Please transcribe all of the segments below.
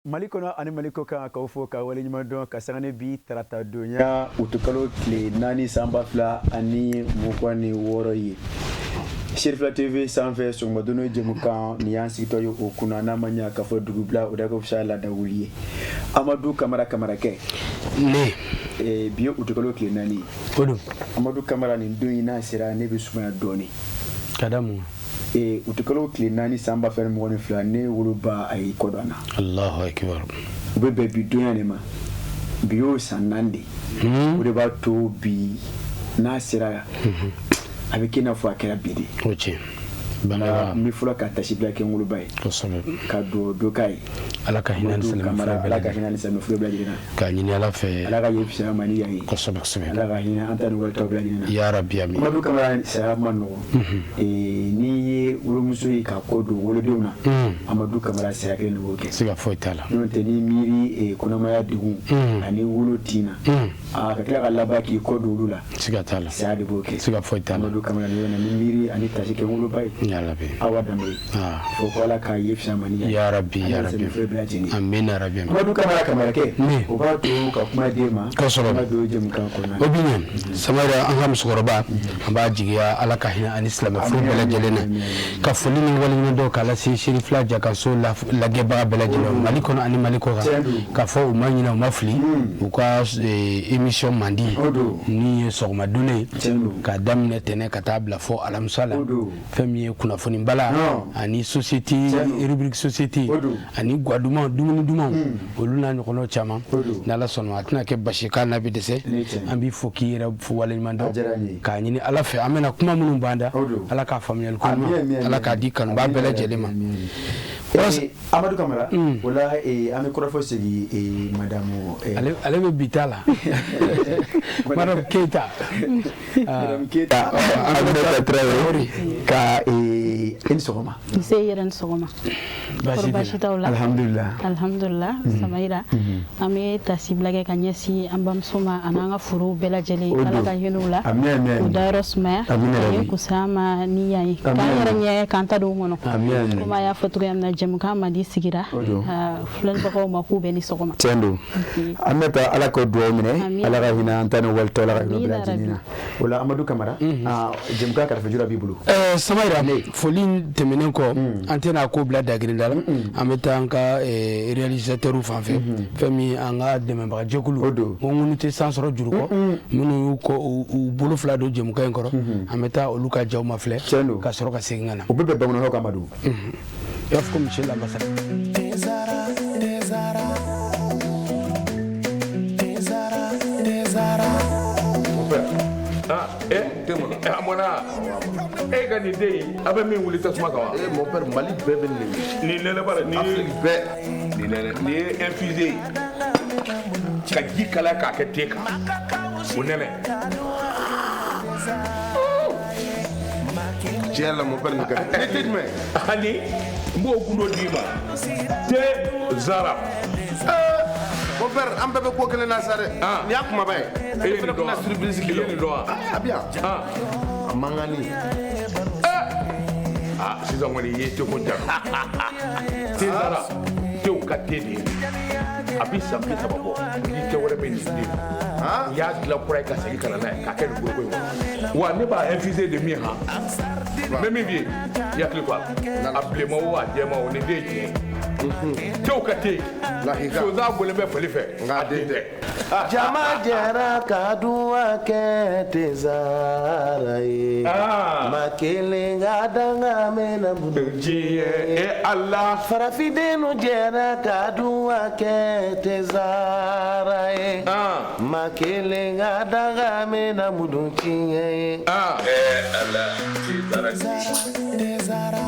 Malikono ani maliko kan ka fo ka wale nyuma don ka sangane bi tarata donya utukalo kle nani samba fla ani mukwani woro yi Shirfla TV sanfɛ sɔgɔmadono jɛmukan ni y'an sigitɔ ye o kunna n'a ma ɲa ka fɔ dugubila o da ka fisa laada wuli ye Amadu Kamara kamarakɛ ne bi ye utukalo tile 4 Odo Amadu Kamara nin don in n'a sera ne bɛ sumaya dɔɔni kadamu utukalo tile 4 sanba fɛn mɔgɔni fila ne woloba a yi kɔdɔn na Allahu akbar u bɛ bɛn bi donya ne ma bi y'o san 4 de o de b'a to bi n'a sera a bɛ kɛ i n'a fɔ a kɛra bi de o tiɲɛ bana mi fɔlɔ ka tasibila kɛ ngoloba ye kosɛbɛ ka do ka ye ala ka hinɛ ni silamɛ fila ala ka hinɛ ni silamɛ fila bɛɛ lajɛlen na ka ɲini ala fɛ ala ka ye fisaya ma ni yan ye kosɛbɛ kosɛbɛ ala ka hinɛ an ta ni wɛrɛ tɔw bɛɛ lajɛlen na ya rabbi amin Amadu Kamara saya ma nɔgɔ ni ye wolomuso ye ka ko don wolodenw na Amadu Kamara saya kelen de b'o kɛ siga foyi t'a la n'o tɛ ni miiri kɔnɔmaya degun ani wolo tinna ka tila ka laban k'i kɔ don olu la siga t'a la saya de b'o kɛ siga foyi t'a la Amadu Kamara ni miiri ani tasi kɛ woloba ye ya rabbi awa dambe fo ko ala ka ye fisaya ma ni yan ya rabbi amin ya rabbi Amadu Kamara kamarakɛ o b'a to ka kuma d'e ma kosɛbɛ kuma don jɛmukan kɔnɔna o bi ɲɛ samara an ka musokɔrɔba an b'a jigiya ala ka hinɛ ani silamɛ furu bɛɛ lajɛlen na ka foli ni waleɲuman dɔw k'a lase Seri fila jakaso lagɛbaga bɛɛ lajɛlen Mali kɔnɔ ani Mali kɔ kan k'a fɔ u ma ɲinɛ u ma fili u ka émission mandi ni ye sɔgɔmadon ye k'a daminɛ tɛnɛ ka taa bila fɔ alamisa la fɛn min ye kunnafoni bala ani société rubrique société ani gwa duman dumuni duman olu n'a ɲɔgɔnnaw caman n'ala sɔnna a tɛna kɛ basi k'a na bi dɛsɛ an b'i fɔ k'i yɛrɛ fo waleɲuman dɔn k'a ɲini ala fɛ an bɛna kuma minnu b'an da ala k'a faamuyali ko ɲuman ala k'a di kanubaa bɛɛ lajɛlen ma Amadu Kamara o la an bɛ kɔrɔfɔ segi madamu ale bɛ bi ta la madame Keita madame Keita an bɛ tarawele ka i ni sɔgɔma nse yɛrɛ ni sɔgɔma basi t'aw la alhamdulillah Samaira an bɛ tasibila kɛ ka ɲɛsin an bamuso ma ani an ka forow bɛɛ lajɛlen ala ka hinɛ u la u dayɔrɔ sumaya ye kusaya ma ni yan ye k'an yɛrɛ ɲɛ k'an ta don u kɔnɔ komi a y'a fɔ cogoya min na jɛmukan mandi sigira filɛlibagaw ma k'u bɛ ni sɔgɔma tiɲɛ don an bɛ taa ala ka dugawu minɛ ala ka hinɛ an ta ni wali tɔ la ka hinɛ bɛɛ lajɛlen na o la Amadu Kamara jɛmukan kɛrɛfɛjura b'i bolo Samaira foli tɛmɛnen kɔ an tɛna ko bila dagirinda la an bɛ taa an ka réalisateur fan fɛ fɛn min an ka dɛmɛbaga jɛkulu ko ŋunu tɛ san sɔrɔ juru kɔ minnu y'u kɔ u bolo fila don jɛmukan in kɔrɔ an bɛ taa olu ka jaw ma filɛ ka sɔrɔ ka segin ka na o bɛ bɛn bamananw kan Amadu il faut que monsieur l'ambassadeur amona ka ni den a bɛ min wuli tasuma kan wa mon père Mali bɛɛ bɛ ni nɛnɛ bara ni Afrique bɛɛ ni ye infusé ka ji kala k'a kɛ te kan o nɛnɛ tiɲɛ la mon père nin ka ne tɛ jumɛn ani n b'o kun dɔ d'i ma te zara mon père an bɛɛ bɛ ko kelen na sa dɛ nin y'a kumaba ye e fana bɛna surprise k'i ye nin dɔn wa a bi yan a man kan ni sisan kɔni i ye teko jara te zara tew ka te de ye a bi san 30 bɔ ni tɛ wɛrɛ bɛ nin den u y'a dilan kura ye ka segin ka na n'a ye k'a kɛ nin boloko in kɔnɔ wa ne b'a infusé de min han mɛ min bɛ yen i hakili to a la a bilenma o a jɛma o nin den ye tiɲɛ tew ka te sonsan bɔlen bɛ fali fɛ nka den tɛ jama jɛra ka duwa kɛ te zara ye ma kelen ka danga mɛna budu diɲɛ ala farafidenu jɛra ka duwa kɛ te zara ye ma kelen ka danga mɛna budu tiɲɛ ye ala te zara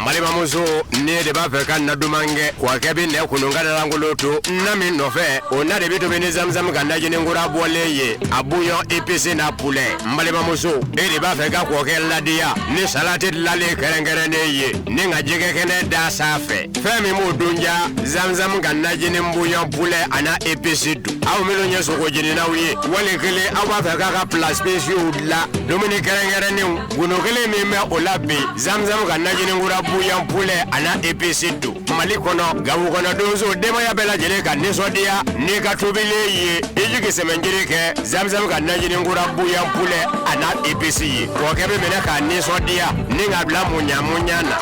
Malibamuso ne de b'a fɛ ka na duman kɛ wa kɛ bi nɛ kunun ka langolo to na min nɔfɛ o na de bi tobi ni zamzam ka najini nkura bɔlen ye a bouillon épicé n'a poulet Malibamuso e de b'a fɛ ka kɔkɛ ladiya ni salati lalen kɛrɛnkɛrɛnnen ye ni ka jɛgɛ kɛnɛ da sanfɛ fɛn min b'o dunja zamzam ka najini bouillon poulet ana épicé dun aw minnu ye sogo jeninaw ye wali kelen aw b'a fɛ k'a ka plat spéciaux la dumuni kɛrɛnkɛrɛnnenw golo kelen min bɛ o la bi zamzam ka najini nkura buyan poulet ana EPC do Mali kono gabu kono donzo demaya bela jele ka nesodia ni ka tobile ye ejike semenjere ke zamzam ka najini ngura buyan poulet ana EPC ye ko kebe mena ka nesodia ni nga bla munya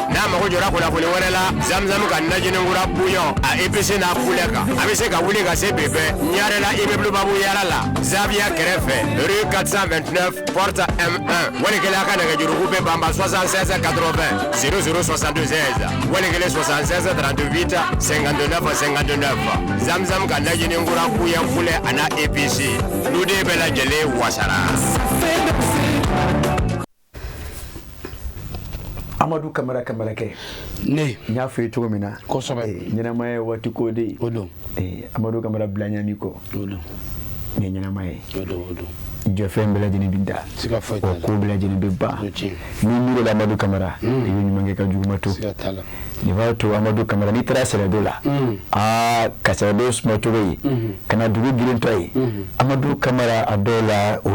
na ma ko jora ko la ko werela zamzam ka najini ngura buyan a EPC na poulet ka abese ka wuli ka se bebe nyarela ibe babu yala Zavia Krefe rue 429 porte M1 wali kele aka daga juru be bamba 76 80 0062 16 wali kele 76 38 59 zamzam ka najini ngura kuya fule ana APC nude bela jele wasara Amadou Camara ke ne nya fe to mina ko sobe nyina may wati ko de odo Amadou Camara blanya ni ko odo ne nyina may odo jo fe mbela jini binda sika foita ko bela jini bibba ni muro la Amadou Camara ni mange ka juguma to sika tala ni va to Amadou Camara ni tracé dola kasara do smoto yi kana dugu girin toy Amadou Camara adola o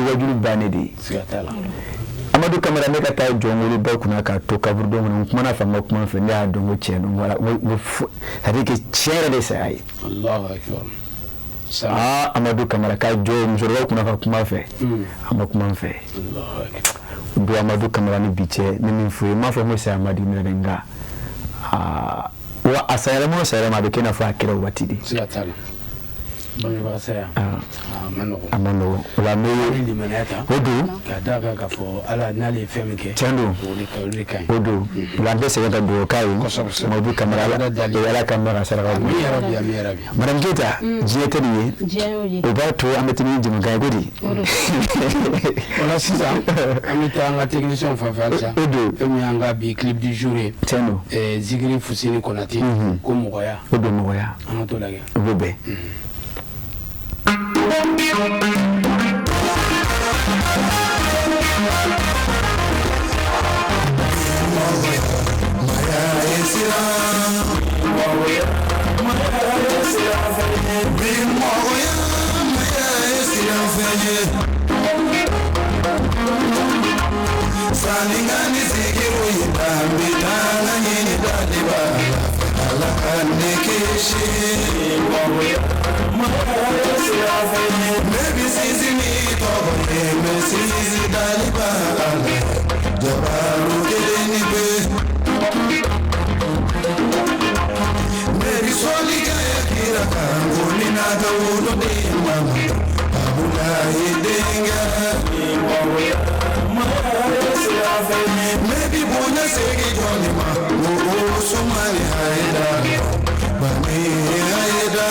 wajulu banedi sika tala Amadou Camara ne ka taa jongolo ba kuna ka to kabur do mun kuma na fanga kuma fe ne a dongo cheno wala hadi ke chere de sai Allahu akbar Amadou Camara ka jo mjoro kuna ka kuma fe kuma fe Allahu akbar do Amadou Camara ni biche ni min fu ma fa mo sai Amadou ne renga wa asayra mo sayra ma be kena fa kira watidi sika tala bangi ba saya amano la me odo kadaka ka fo ala nali femike chando odo la dese yata do kai Amadou Camara la Camara sara mi arabi madam Keita jete ni o ba to ametini jimu ga godi wala sisa amita nga technicien fa falsa odo mi anga bi clip du jour chando Zigri Fusini Konati ko moya odo moya amato lage obe Maybe season it over, maybe season Daliba, Jabaru getting maybe Solika Kira Kangolina, the Wood of Mama, Abula Hidenga, maybe Bona Segi Jonima, who Somali Haida, but me Haida.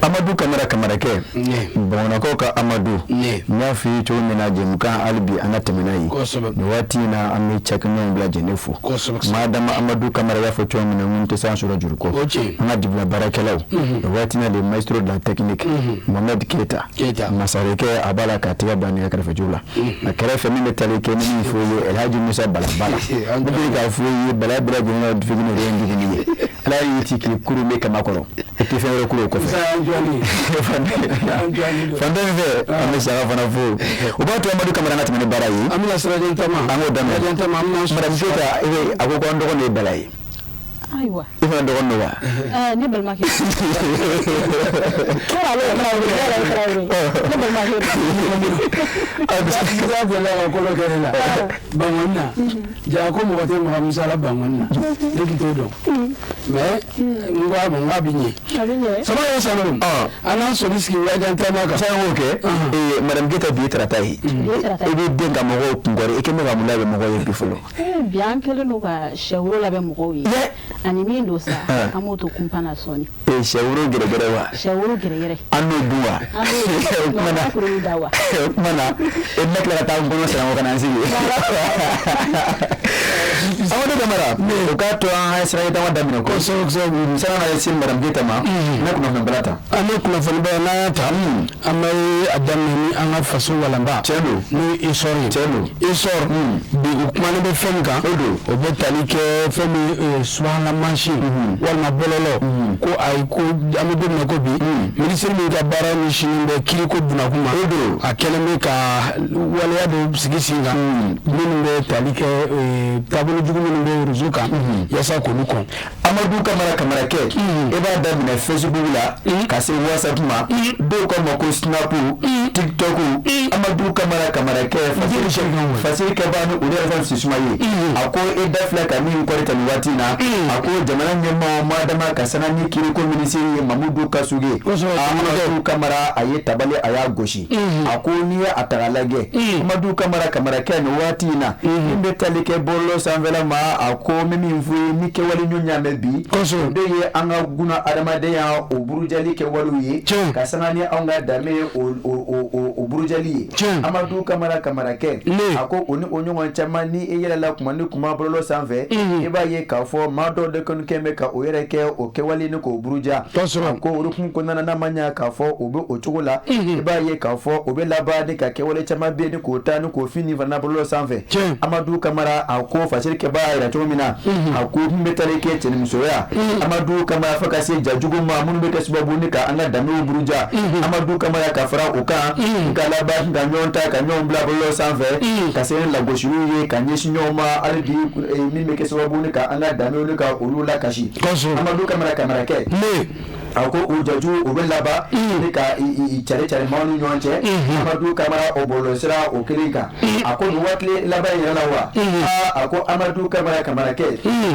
Amadou Camara ke bona ko ka Amadou nya fi to mina jemuka albi anatemina yi ni wati na ami chakno bla jenefu madama Amadou Camara ya foto mina munte sansura jurko na dibla barakelaw wati na le maestro de la technique Mohamed Keita masareke abala katika bani ya karfa jula na karefa mimi taleke ni foye Elhaji Musa balabala ndi ka foye balabala jina difigini rengi ni ala yiti ki kuru me kama koro eti fere kuru ko Fandeve amesha fana fu ubatu Amadou Camara ngati mene barayi amina sira jentama amo dama jentama amna madam Keita iwe agogo ndoko ne barayi Aywa. I fana dɔgɔnin wa? Ne balimakɛ. Kɛra ale yɛrɛ Tarawele. Ne balimakɛ. Musa fɛla ka kolo kɛra la. Bangɔni na. Ja ko mɔgɔ tɛ mɔgɔ Musa la bangɔni na. Ne tun t'o dɔn. Mais n ko a ma n ko a bɛ ɲɛ. A bɛ ɲɛ. Sama ye sanu. An n'an sɔnni sigi wajan tema kan. Saya y'o kɛ. Madame Geta bi tarata ye. I bɛ den ka mɔgɔw kunkɔrɔ. I kɛ mɛ ka mun labɛn mɔgɔw ye bi fɔlɔ. Bi an kɛlen don ka sɛwuro labɛn mɔgɔw ye. Ani min don sa an b'o to kumpan na sɔɔni. Sɛwuro gɛrɛgɛrɛ wa? Sɛwuro gɛrɛgɛrɛ. An n'o dun wa? An n'o dun. O kumana o tuma na e bɛna tila ka taa n kɔnɔ siran o kana n sigi. Amadu Kamara o k'a to an ye sira dama daminɛ kosɛbɛ misala na ye sin Madame Geta ma ne kunnafoni bɛla ta. An bɛ kunnafoni bɛɛ n'an y'a ta an bɛ a daminɛ ni an ka faso walanba. Tiɲɛ don. N'o ye Isɔri ye. Tiɲɛ don. Isɔri bi o kumalen bɛ fɛn min kan. O don. O bɛ tali kɛ fɛn min subahana mansin walima bɔlɔlɔ ko ayi ko an bɛ don min na ko bi minisiri min ka baara ɲɛsinnen bɛ kiriko bunakun ma. O don. A kɛlen bɛ ka waleya dɔ sigi sen kan minnu bɛ tali kɛ taabolo jugu minnu bɛ réseau kan yaasa k'olu kɔn. Amadu Kamarakɛ e b'a daminɛ Facebook la ka se WhatsApp ma dɔw k'a ma ko Snap TikTok Amadu Kamarakɛ fasiri kɛbaa ni olu yɛrɛ fɛn sisuma ye a ko e da filɛ ka min kɔri ta nin waati in na a ko jamana ɲɛmaa Madama ka sanga ni kiriko minisiri ye Mamudu Kasuge Amadu Kamara a ye tabali a y'a gosi a ko n'i ye a ta k'a lajɛ Amadu Kamarakɛ nin waati in na min bɛ tali kɛ bɔlɔlɔ sanfɛla ma a ko min fɔ ye ni kɛwale ɲɔ ɲamɛ bi o de ye an ka guna adamadenya o burujali kɛwalew ye ka sanga ni an ka danbe o burujali ye Amadu Kamarakɛ a ko o ni o ɲɔgɔn caman ni e yɛlɛla kuma ni kuma bɔlɔlɔ sanfɛ i b'a ye k'a fɔ maa dɔw de kɔni kɛn bɛ ka o yɛrɛ kɛ o kɛwale ni k'o buruja a ko o hukumu kɔnɔna n'a ma ɲɛ k'a fɔ o bɛ o cogo la i b'a ye k'a fɔ o bɛ laban ni ka kɛwale caman bɛ ni k'o ta ni k'o fini fana bɔlɔlɔ sanfɛ Amadu Kamara a ko fasiri kɛbaa yɛrɛ cogo min na a ko min bɛ tali kɛ cɛnimusoya Amadu Kamara fo ka se jajugu ma minnu bɛ kɛ sababu ni ka an ka danbew buruja Amadu Kamara ka fara o kan ka laban ka ɲɔgɔn ta ka ɲɔgɔn bila bɔlɔlɔ sanfɛ ka se ni lagosiliw ye ka ɲɛsin ɲɔgɔn ma hali bi min bɛ kɛ sababu ni ka an ka danbew ni ka olu lakasi Amadu Kamarakɛ a ko o jaju o bɛ laban ni ka cari maaw ni ɲɔgɔn cɛ Amadu Kamara o bɔlɔlɔsira o kelen kan a ko nin waati laban yɛrɛ la wa a ko Amadu Kamarakɛ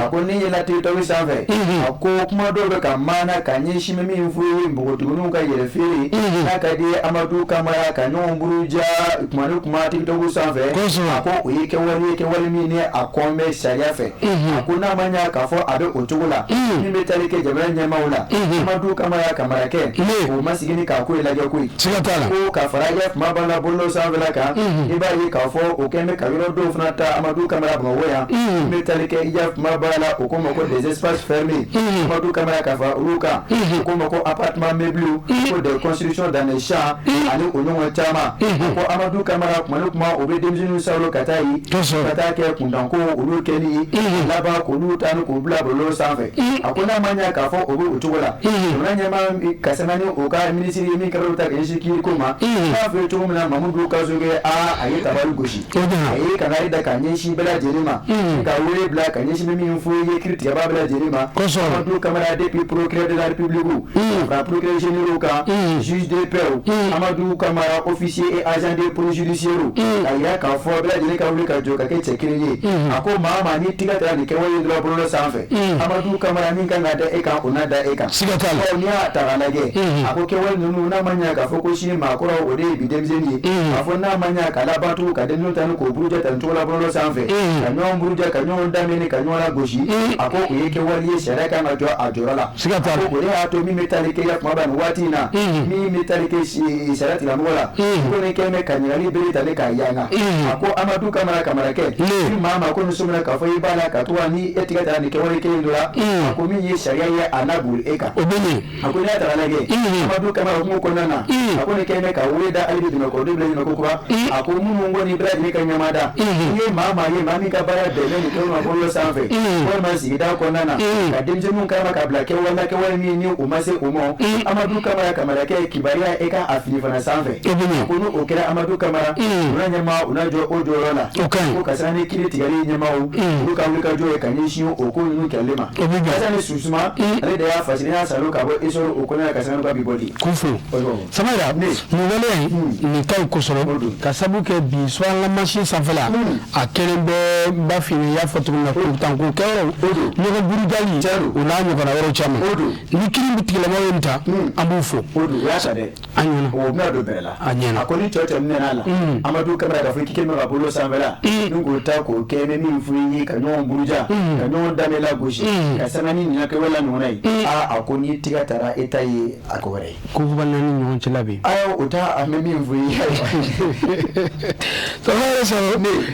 a ko ni yɛlɛ TikTok sanfɛ a ko kuma dɔw bɛ ka maana ka ɲɛsin min fɔ ye npogotigininw ka yɛrɛ feere n'a ka di Amadu Kamara ka ɲɔgɔn buruja kuma ni kuma TikTok sanfɛ a ko o ye kɛwale min ni a kɔn bɛ sariya fɛ a ko n'a ma ɲɛ k'a fɔ a bɛ o cogo la min bɛ tali kɛ jamana ɲɛmaaw la Amadu Kamarakɛ o ma sigi ni k'a ko ye lajɛ koyi ko ka fara yɛ kuma b'a la bɔlɔlɔ sanfɛla kan i b'a ye k'a fɔ o kɛn bɛ ka yɔrɔ dɔw fana ta Amadu Kamara Bamakɔ yan min bɛ tali kɛ i y'a kuma b'a la o ko ma ko des espaces fermés Amadu Kamara ka fara olu kan o ko ma ko appartement meublé ko des constructions dans les champs ani o ɲɔgɔn caman ko Amadu Kamara kuma ni kuma o bɛ denmisɛnninw salo ka taa ye ka taa kɛ kuntanko olu kɛli ye laban k'olu ta ni k'u bila bɔlɔlɔ sanfɛ a ko n'a ma ɲɛ k'a fɔ o bɛ o cogo la jamana ɲɛmaa ka sanga ni o ka minisiri ye min kɛra o ta ka ɲɛsin kiriko ma n'a fɔ cogo min na Mamudu Kasuge a ye tabali gosi a ye kangari da ka ɲɛsin bɛɛ lajɛlen ma ka wele bila ka ɲɛsin min fɔ ye kiri tigɛba bɛɛ lajɛlen ma Amadu Kamara depuis procureur de la République ka procureur généraux kan juge de paix Amadu Kamara officier et agent de police judiciaire ka yira k'a fɔ bɛɛ lajɛlen ka wuli ka jɔ ka kɛ cɛ kelen ye a ko maa maa ni tigɛ tara nin kɛwale dɔrɔn bɔlɔlɔ sanfɛ Amadu Kamara min kan ka da e kan o n'a da e kan n'i y'a ta k'a lajɛ a ko kɛwale ninnu n'a ma ɲɛ k'a fɔ ko sini maakɔrɔ o de ye bi denmisɛnnin ye a fɔ n'a ma ɲɛ k'a laban tugun ka denmisɛnninw ta ni k'o buruja ta nin cogo la bɔlɔlɔ sanfɛ ka ɲɔgɔn buruja ka ɲɔgɔn damɛni ka ɲɔgɔn lagosi a ko o ye kɛwale ye sariya kan ka jɔ a jɔyɔrɔ la a ko o de y'a to min bɛ tali kɛ ya kuma bɛ nin waati in na min bɛ tali kɛ sariya tigilamɔgɔ la ko ni kɛn bɛ ka ɲininkali bere tali k'a yanga a ko Amadu Kamarakɛ ni maa ma ko ni sɔmina k'a fɔ i b'a la ka to ni e tigɛ tara nin kɛwale kelen dɔ la a ko min ye sariya ye a n'a boli e kan ako ni atara lage amadu kamara ko ko nana ako ni kene ka weda alibi dino ko debele no ko kuba ako mu ngo ni brad ni kanyamada ye mami ka bara bele ni ko ma bolo sanfe ko ma sigida ko nana ka demje mun kama ka blake wala ke wani ni o ma se o mo amadu kamara ke kibariya e ka afini fana sanfe ko no o kera amadu kamara unanyama unajo ojo rola ko kasani kiri tigari nyama o ko ka wika jo e kanyishi o ko nu kalema kasani susuma ale da ya fasini ya salo ka bo isoro o ko na kasani ba bibodi kufu samara mu wale ni kai kusoro ka sabu ke bi swala machine sanfala a kelembe ba fini ya fotu na ko tanku kero ni ko burgali una nyu kana woro chama ni kiri bitigala ma wenta ambufu ya sade anyana o na do bela anyana akoni chocho mnenala amadu kamera ka fiki kelma ba bolo sanfala nungo ta ko keme mi fuyi ka nyon buruja ka nyon damela goshi ka sanani ni na ke wala nonai akoni tiga tara etayi akore ko banna ni nyon chilabi ayo uta amemi fuyi so ha so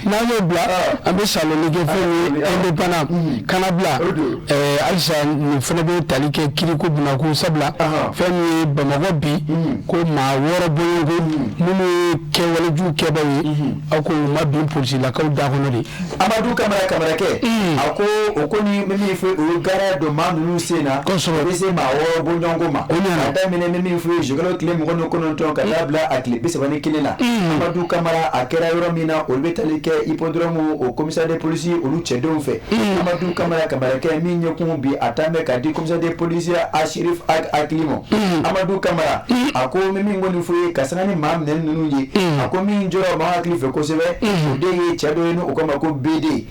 na no bla ambe salo ni ge fuyi independent kana bla alsa ni fana be talike kiri ko buna ko sabla fami bamago bi ko ma woro boyo munu ke wala ju ke bawi ako mabi polisi la kaw da hono de amadu kamera ke ako okoni memi fu o gara do manu sena ko so be se ma woro bonyongo ma da memi fu jogalo kile mo kono kono to ka labla akle be se bani kilela amadu kamera akera yoro mina o be talike hippodrome o commissaire de police o lu chedon fe amadu kamera ke mi nyekun bi atame ka di commissaire de police a sheriff aklimo amadu kamera ako memi ngoni fu kasani mam nen nunu yi ako mi njoro ma akli fe ko sebe de ye chedo inu o koma ko bede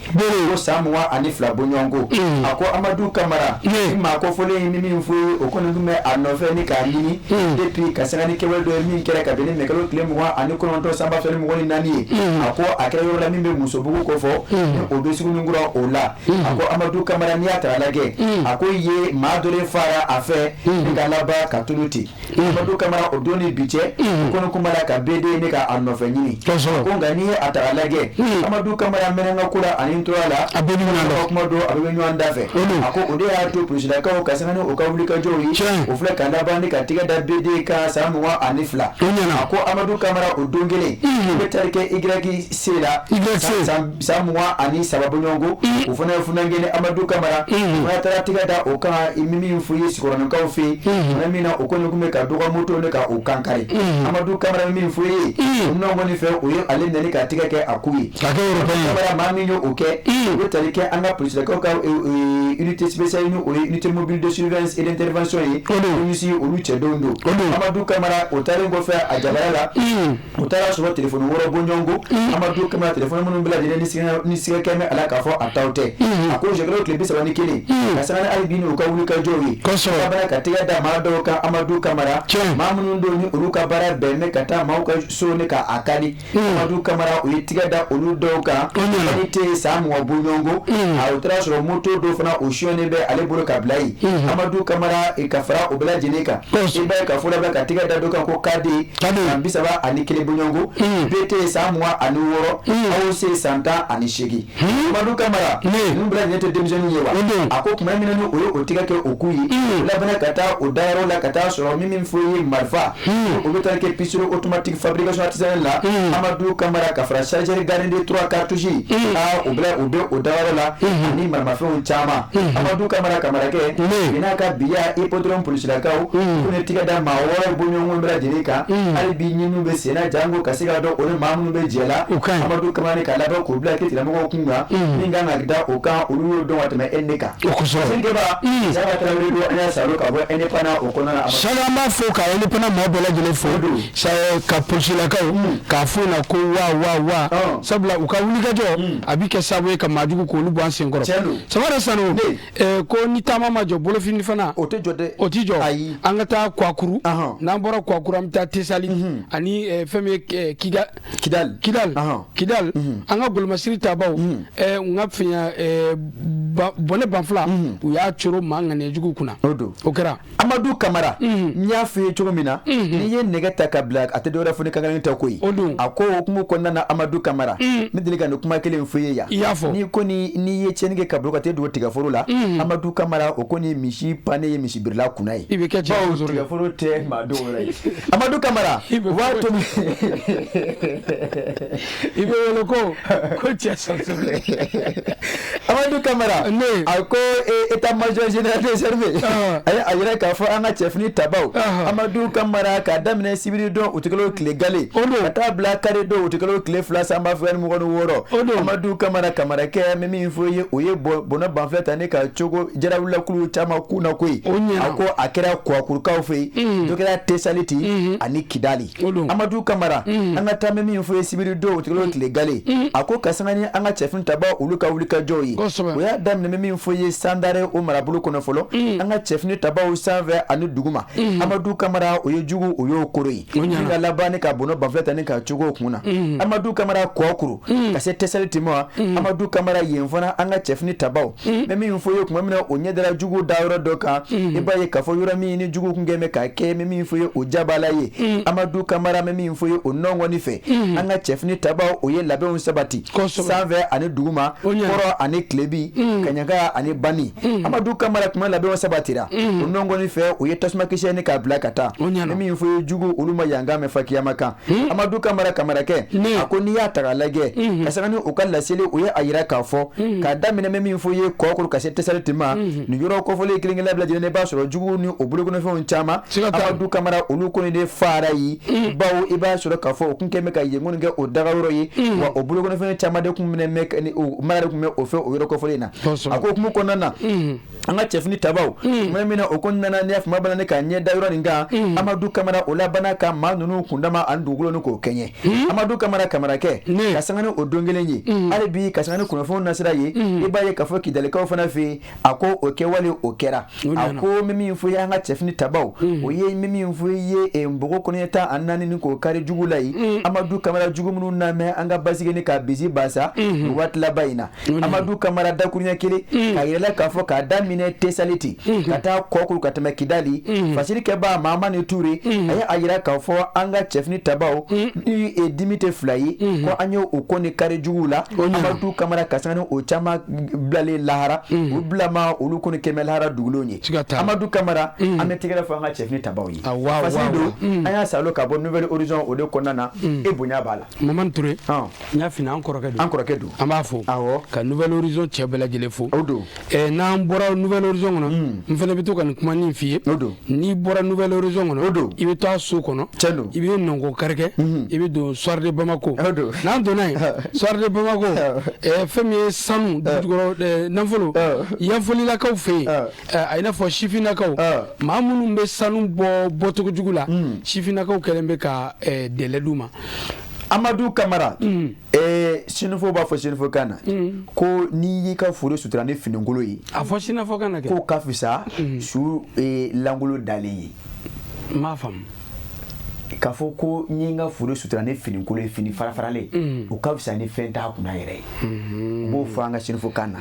ko samwa ani fla bonyongo ako amadu kamera ma ko fole mimi fu o kono dume anofe ni ka nini depuis kasani ke wedo mi kera ka bene me kalo klem wa ani kono to samba fele mo woni nani ako akere yo la mimbe musobugo ko fo o be sigu ngura o la ako amadu kamera ni ata lage ako ye madore fara afe ngalaba katuluti amadu kamera odoni biche kono kumala ka bede ni ka anofe nyini ko ngani ata lage amadu kamera menanga kula ani toala abeni na ko modo abeni wanda fe ako ode ya to pusida ka o kasana o ka wulika joyi o fle kala bani ka tiga da bede ka samwa anifla ako amadu kamera odongele betarike igraki sela samwa ani sababu nyongo ufuna ngene amadu kamera wa taratiga da o ka imimi mfuyi sikorana ka ofi na mina okonyo kumeka doka moto ne ka okankare amadu kamera mimi mfuyi nongo ni fe oyo ale nene ka tiga ke akuyi kamera mami nyo oke betarike anga police ka unité spéciale ni unité mobile de surveillance et d'intervention yi ici o luche dondo amadu kamera otare ngo fe ajabala otara so telephone woro bonyongo amadu kamera telephone mun bela dine ni siga keme ala ka fo ataute ako je gro clip se wani kini kasana ali binu ka wuli ka jowi ka bara ka tiga da mado ka amadu kamera mamun ndo ni uruka bara bene kata mauka so ne ka akali amadu kamera o tiga da olu doka ni te samu wa bonyongo a otara so moto do fana o shione be ale bolo ka blai amadu kamera e ka fara o bela jineka e ba ka fura ba ka tiga da doka ko kadi ambisa ba ani kile bonyongo bete samwa ani woro au se santa ani shegi amadu kamera numbra nyete demjeni yewa ako kuma mina no oyo otiga ke okuyi la bana kata o dairo la kata so mimi mfuyi marfa o betal ke pisuro automatique fabrication artisanale la amadu kamera ka fara charger garde 3 cartouches o bla o dairo la ani marma fe on chama amadu kamera ke ina ka biya hippodrome police la kaw ko tiga da ma woro bonyongo mbra dirika ali bi nyinu be sena jango kasika do o mamu be jela amadu kamera ka laba ko bla ke tira mo kunga ninga na gida o ka olu do watame eneka o so ngeba zaba tra we do ana salo ka bo ene pana o kona sala ma fo ka ene pana mo bela jele fo sa ka police la kaw ka fo na ko wa sabla o ka wuli ga jo abi ke sabo ka majugu ko lu bo ansen goro sabara sano ko ni tama ma jo bolo fini fana o te jode o ti jo angata kwakuru na mbora kwakuru amta tesali ani feme kidal anga golma sirita bawo nga finya bone banfla u ya choro manga ne jugu kuna okera amadu kamera nya fi choro mina ni ye negata ka black ate do rafuni kanga nta koyi ako kuma konna na amadu kamera midini ga kuma kele mfuye ya ni ko ni ye chenige ka bloka te do tiga forula amadu kamera okoni mishi pane ye misibirila kunna ye ibe kɛ cɛ tigaforo tɛ maa dɔw yɛrɛ ye Amadou Camara waa to ibe wele ko cɛ sɔsɔ Amadou Camara a ko état major général des armées a yɛrɛ k'a fɔ an ka cɛfini tabaw Amadou Camara k'a daminɛ sibiri dɔn u tigɛl'o tile gale ka taa bila kare dɔn u tigɛl'o tile 2 san b'a fɔ 26 Amadou Camara kamarakɛ min min fɔ ye o ye bɔnɔ banfilɛ ta ne ka cogo jarawulakulu caman kunna koyi a ko a kɛra kɔkurukaw fɛ yen dɔ kɛra Tesaliti ani Kidali Amadou Camara an ka taa min min fɔ ye sibiri dɔn u tigɛl'o tile gale a ko ka sanga ni an ka cɛfini tabaw olu ka wuli ka jɔ ye o y'a daminɛ min fɔ ye Sandare o marabolo kɔnɔ fɔlɔ an ka cɛfini tabaw sanfɛ ani duguma Amadou Camara o ye jugu o y'o koro ye ni ka laban ne ka bɔnɔ banfilɛ ta ne ka cogo kunna Amadou Camara kɔkuru ka se Tesaliti ma Amadou Camara yen fana an ka cɛfini tabaw mais min fɔ ye kuma min na o ɲɛdara jugu da yɔrɔ dɔ kan i b'a ye k'a fɔ yɔrɔ min ni jugu kun kɛn bɛ k'a kɛ min fɔ ye o jabala ye Amadou Camara min fɔ ye o nɔngɔni fɛ an ka cɛfini tabaw o ye labɛnw sabati sanfɛ ani duguma kɔrɔ ani kilebi kaɲaga ani bani Amadou Camara kuma labɛnw sabatira o nɔngɔni fɛ o ye tasuma kisɛ ni k'a bila ka taa min fɔ ye jugu olu ma yanga mɛn fa kiyama kan Amadou Camara kamarakɛ a ko n'i y'a ta k'a lajɛ ka sanga ni o ka laseli o ye a yira k'a fɔ k'a daminɛ min fɔ ye kɔkuru ka se Tesaliti ma nin yɔrɔ kɔfɔlen kelen-kelen bɛɛ lajɛlen i b'a sɔrɔ jugu ni o bolokɔnɔfɛnw caman Amadou Camara olu kɔni de fara ye bawo i b'a sɔrɔ k'a fɔ o kun kɛn bɛ ka yen kɛ o dagayɔrɔ ye wa o bolokɔnɔfɛn caman de kun minɛ o mara de kun bɛ o fɛ o yɔrɔ kɔfɔlen na a ko hukumu kɔnɔna na an ka cɛfini tabaw kuma min na o kɔnɔna na n'i y'a fama bana ne k'a ɲɛ da yɔrɔ nin kan Amadou Camara o labana ka maa ninnu kundama ani dugukolo ni k'o kɛɲɛ Amadou Camara kamarakɛ ka sanga ni o don kelen ye hali bi ka sanga ni kunnafoniw nasira ye i b'a ye k'a fɔ Kidalikaw fana fɛ a ko o kɛwale o kɛra a ko min fɔ ye an ka cɛfini tabaw o ye min fɔ ye npogo kɔnɔ tan ani naani ni k'o kari jugu la ye Amadou Camara jugu minnu lamɛn an ka basigi ni k'a bisi basa o waati laban in na Amadou Camara dakuruɲɛ kelen k'a yɛrɛla k'a fɔ k'a daminɛ Tesaliti ka taa kɔkuru ka tɛmɛ Kidali fasirikɛba Mahamani Ture a ye a yira k'a fɔ an ka cɛfini tabaw ni dimi tɛ fila ye ko an ye o ko ni kari jugu la Amadou Camara ka sanga ni o caman bilalen lahara o bilama olu kɔni kɛmɛ lahara dugulenw ye Amadou Camara an bɛ tɛgɛrɛ fɔ an ka cɛfini tabaw ye fasiri don an y'a salo ka bɔ Nouvelle Horizon o de kɔnɔna na e bonya b'a la Mamani Ture n y'a fini an kɔrɔkɛ don an b'a fɔ ka Nouvelle Horizon cɛ bɛɛ lajɛlen fo n'an bɔra Nouvelle Horizon kɔnɔ n fana bɛ to ka nin kuma nin f'i ye n'i bɔra Nouvelle Horizon kɔnɔ i bɛ to a so kɔnɔ i bɛ nɔngɔ karikɛ i bɛ don Soir de Bamako n'an donna yen Soir de Bamako fɛn min ye sanu dugukɔrɔ nafolo yanfolilakaw fɛ yen a i n'a fɔ sifinnakaw maa minnu bɛ sanu bɔcogo jugu la sifinnakaw kɛlen bɛ ka dɛlɛ d'u ma Amadou Camara sinifo b'a fɔ sinifokan na ko n'i y'i ka foro sutura ni finikolon ye a fɔ sinafokan na kɛ k'o ka fisa su langolo dalen ye n m'a faamu k'a fɔ ko n ye n ka foro sutura ni finikolon ye fini farafaralen o ka fisa ni fɛn t'a kunna yɛrɛ ye n b'o fɔ an ka sinifokan na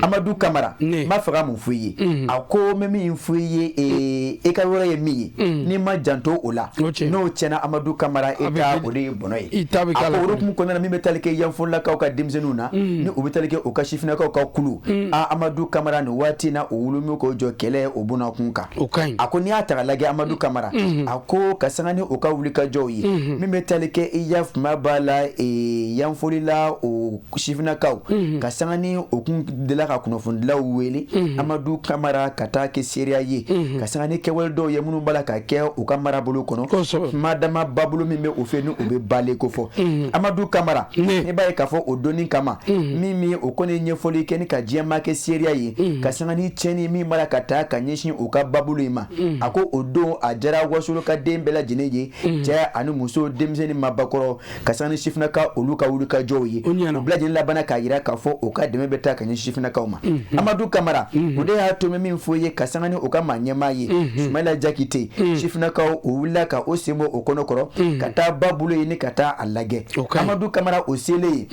Amadou Camara n b'a fɛ ka mun fɔ i ye a ko n bɛ min fɔ i ye e ka yɔrɔ ye min ye n'i ma janto o la n'o tiɲɛna Amadou Camara e ta o de ye bɔnɔ ye a ko o hukumu kɔnɔna na min bɛ tali kɛ yanfolilakaw ka denmisɛnninw na ni o bɛ tali kɛ o ka sifinnakaw ka kulu Amadou Camara nin waati in na o wolomin k'o jɔ kɛlɛ o bɔnna kun kan a ko n'i y'a ta k'a lajɛ Amadou Camara a ko ka sanga ni o ka wuli ka jɔw ye min bɛ tali kɛ i yafuma b'a la yanfolila o sifinnakaw ka sanga ni o kun dela ka kunnafonidilaw wele Amadou Camara ka taa kɛ seereya ye ka sanga ni kɛwale dɔw ye minnu b'a la ka kɛ u ka marabolo kɔnɔ madama babolo min bɛ o fɛ ni o bɛ bale ko fɔ Amadou Camara ne b'a ye k'a fɔ o donni kama min o kɔni ɲɛfɔli kɛ ni ka diɲɛma kɛ seereya ye ka sanga ni cɛnni min b'a la ka taa ka ɲɛsin u ka babolo in ma a ko o don a jara wasolo ka den bɛɛ lajɛlen ye cɛ ani muso denmisɛnnin mabakɔrɔ ka sanga ni sifinnaka olu ka wuli ka jɔw ye o bɛɛ lajɛlen labana k'a yira k'a fɔ o ka dɛmɛ bɛ taa ka ɲɛsin sifinnakaw ma Amadou Camara o de y'a to min fɔ ye ka sanga ni o ka maa ɲɛmaa ye Sumayila Jakite sifinnakaw o wulila ka o sen bɔ o kɔnɔkɔrɔ ka taa babolo ye ni ka taa a lajɛ Amadou Camara o selen ye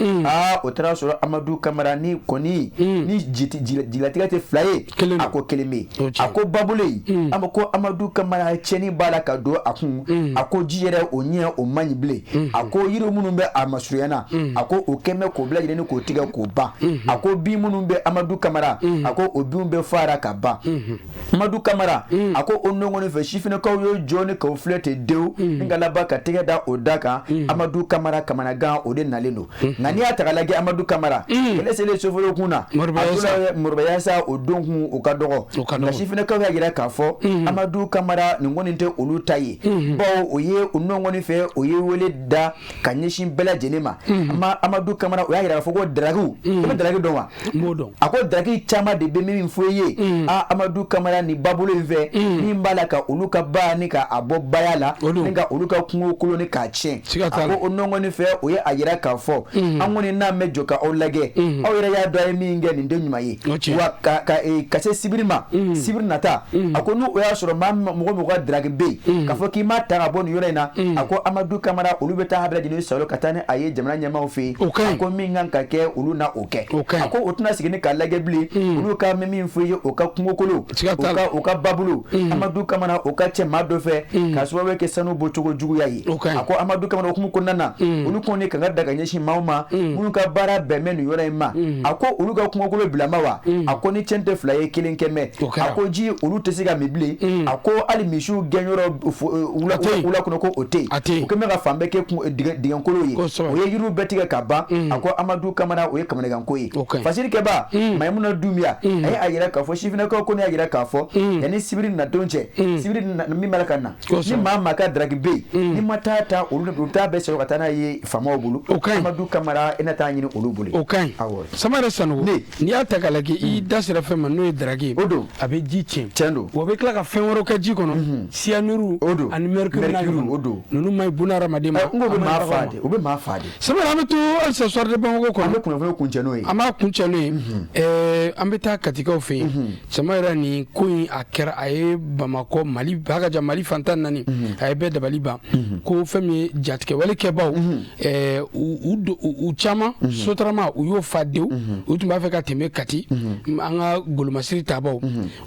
o taara sɔrɔ Amadou Camara ni kɔni ni jilatigɛ tɛ fila ye a ko kelen bɛ yen a ko babolo ye a ko Amadou Camara tiɲɛni b'a la ka don a kun a ako ji yɛrɛ o ɲɛ o man ɲi bilen a ko yiri minnu bɛ a masuruyana a ko o kɛmɛ k'o bila lajɛlen k'o tigɛ k'o ban a ko bin minnu bɛ Amadu Kamara a ko o binw bɛ fara ka ban Amadu Kamara a ko o nɔgɔnin fɛ sifinakaw ye jɔ ni k'o filɛ ten dewu ni ka laban ka tɛgɛ da o da kan Amadu Kamara kamanagan o de nalen don nka n'i y'a ta k'a lajɛ Amadu Kamara kɛlɛ selen soforo kun na Moriba Yasa o don kun o ka dɔgɔ nka sifinakaw y'a jira k'a fɔ Amadu Kamara nin kɔni tɛ olu ta ye bawo o ye o nɔgɔnin fɛ o ye wele da ka ɲɛsin bɛɛ lajɛlen ma Amadu Kamara o y'a jira k'a fɔ ko darakiw i bɛ daraki dɔn wa a ko daraki caman de bɛ min fɔ i ye Amadu Kamara ni babolo in fɛ min b'a la ka olu ka ba ni ka a bɔ baya la ni ka olu ka kungo kolon ni k'a tiɲɛ a ko o nɔgɔnin fɛ o ye a jira k'a fɔ an kɔni n'a mɛn jɔ ka aw lajɛ aw yɛrɛ y'a dɔn a ye min kɛ nin den ɲuman ye wa ka se sibiri ma sibiri nata a ko n'o y'a sɔrɔ mɔgɔ ka daraki bɛ yen k'a fɔ k'i ma ta ka bɔ nin yɔrɔ in na a ko Amadu Kamara olu bɛ taa bɛɛ lajɛlen salo ka taa ni a ye jamana ɲɛmaaw fɛ yen a ko min kan ka kɛ olu na o kɛ a ko o tɛna segin ni k'a lajɛ bilen olu ka min fɔ ye o ka kungokolo o ka babulu Amadu Kamara o ka cɛ maa dɔ fɛ k'a sababu kɛ sanu bɔcogo juguya ye a ko Amadu Kamara okumu kɔnɔna na olu kɔni kan ka daga ɲɛsin maaw ma minnu ka baara bɛn bɛ nin yɔrɔ in ma a ko olu ka kungokolo bilama wa a ko ni cɛn tɛ fila ye kelen kɛmɛ a ko ji olu tɛ se ka min bilen a ko hali misiw gɛnyɔrɔ wula kɔnɔ ko o tɛ yen o kɛmɛ ka fan bɛɛ kɛ dingɛnkolo ye o ye yiriw bɛɛ tigɛ ka ban a ko Amadu Kamara o ye kamanaganko ye fasilikɛba Mayimuna Dunbiya a ye a yira k'a fɔ sifinakaw ko ne y'a yira k'a fɔ yanni sibiri nadenw cɛ sibiri min b'a la ka na ni maa ka daraki bɛ yen ni ma taa olu taa bɛɛ sɔrɔ ka taa n'a ye faamaw bolo Amadu Kamara i na taa ɲini olu bolo o ka ɲi Samara Sanogo n'i y'a ta k'a lajɛ i da sera fɛn ma n'o ye daraki ye o don a bɛ ji tiɲɛ don wa a bɛ tila ka fɛn wɛrɛw kɛ ji kɔnɔ siyanuru o don ani mercure o don ninnu ma ɲi buna hadamaden ma n ko bɛ maa faa de o bɛ maa faa de Samara an bɛ to halisa soir de Bamako kɔnɔ an bɛ kunnafoni kuncɛ n'o ye an b'a kuncɛ n'o ye an bɛ taa katikaw fɛ yen Samara nin ko in a kɛra a ye Bamakɔ Mali a ka jan Mali fantan naani a ye bɛɛ dabali ban ko fɛn min ye jatigɛwale kɛbaw u caman sotarama u y'o fa dewu u tun b'a fɛ ka tɛmɛ Kati an ka golomasiri tabaw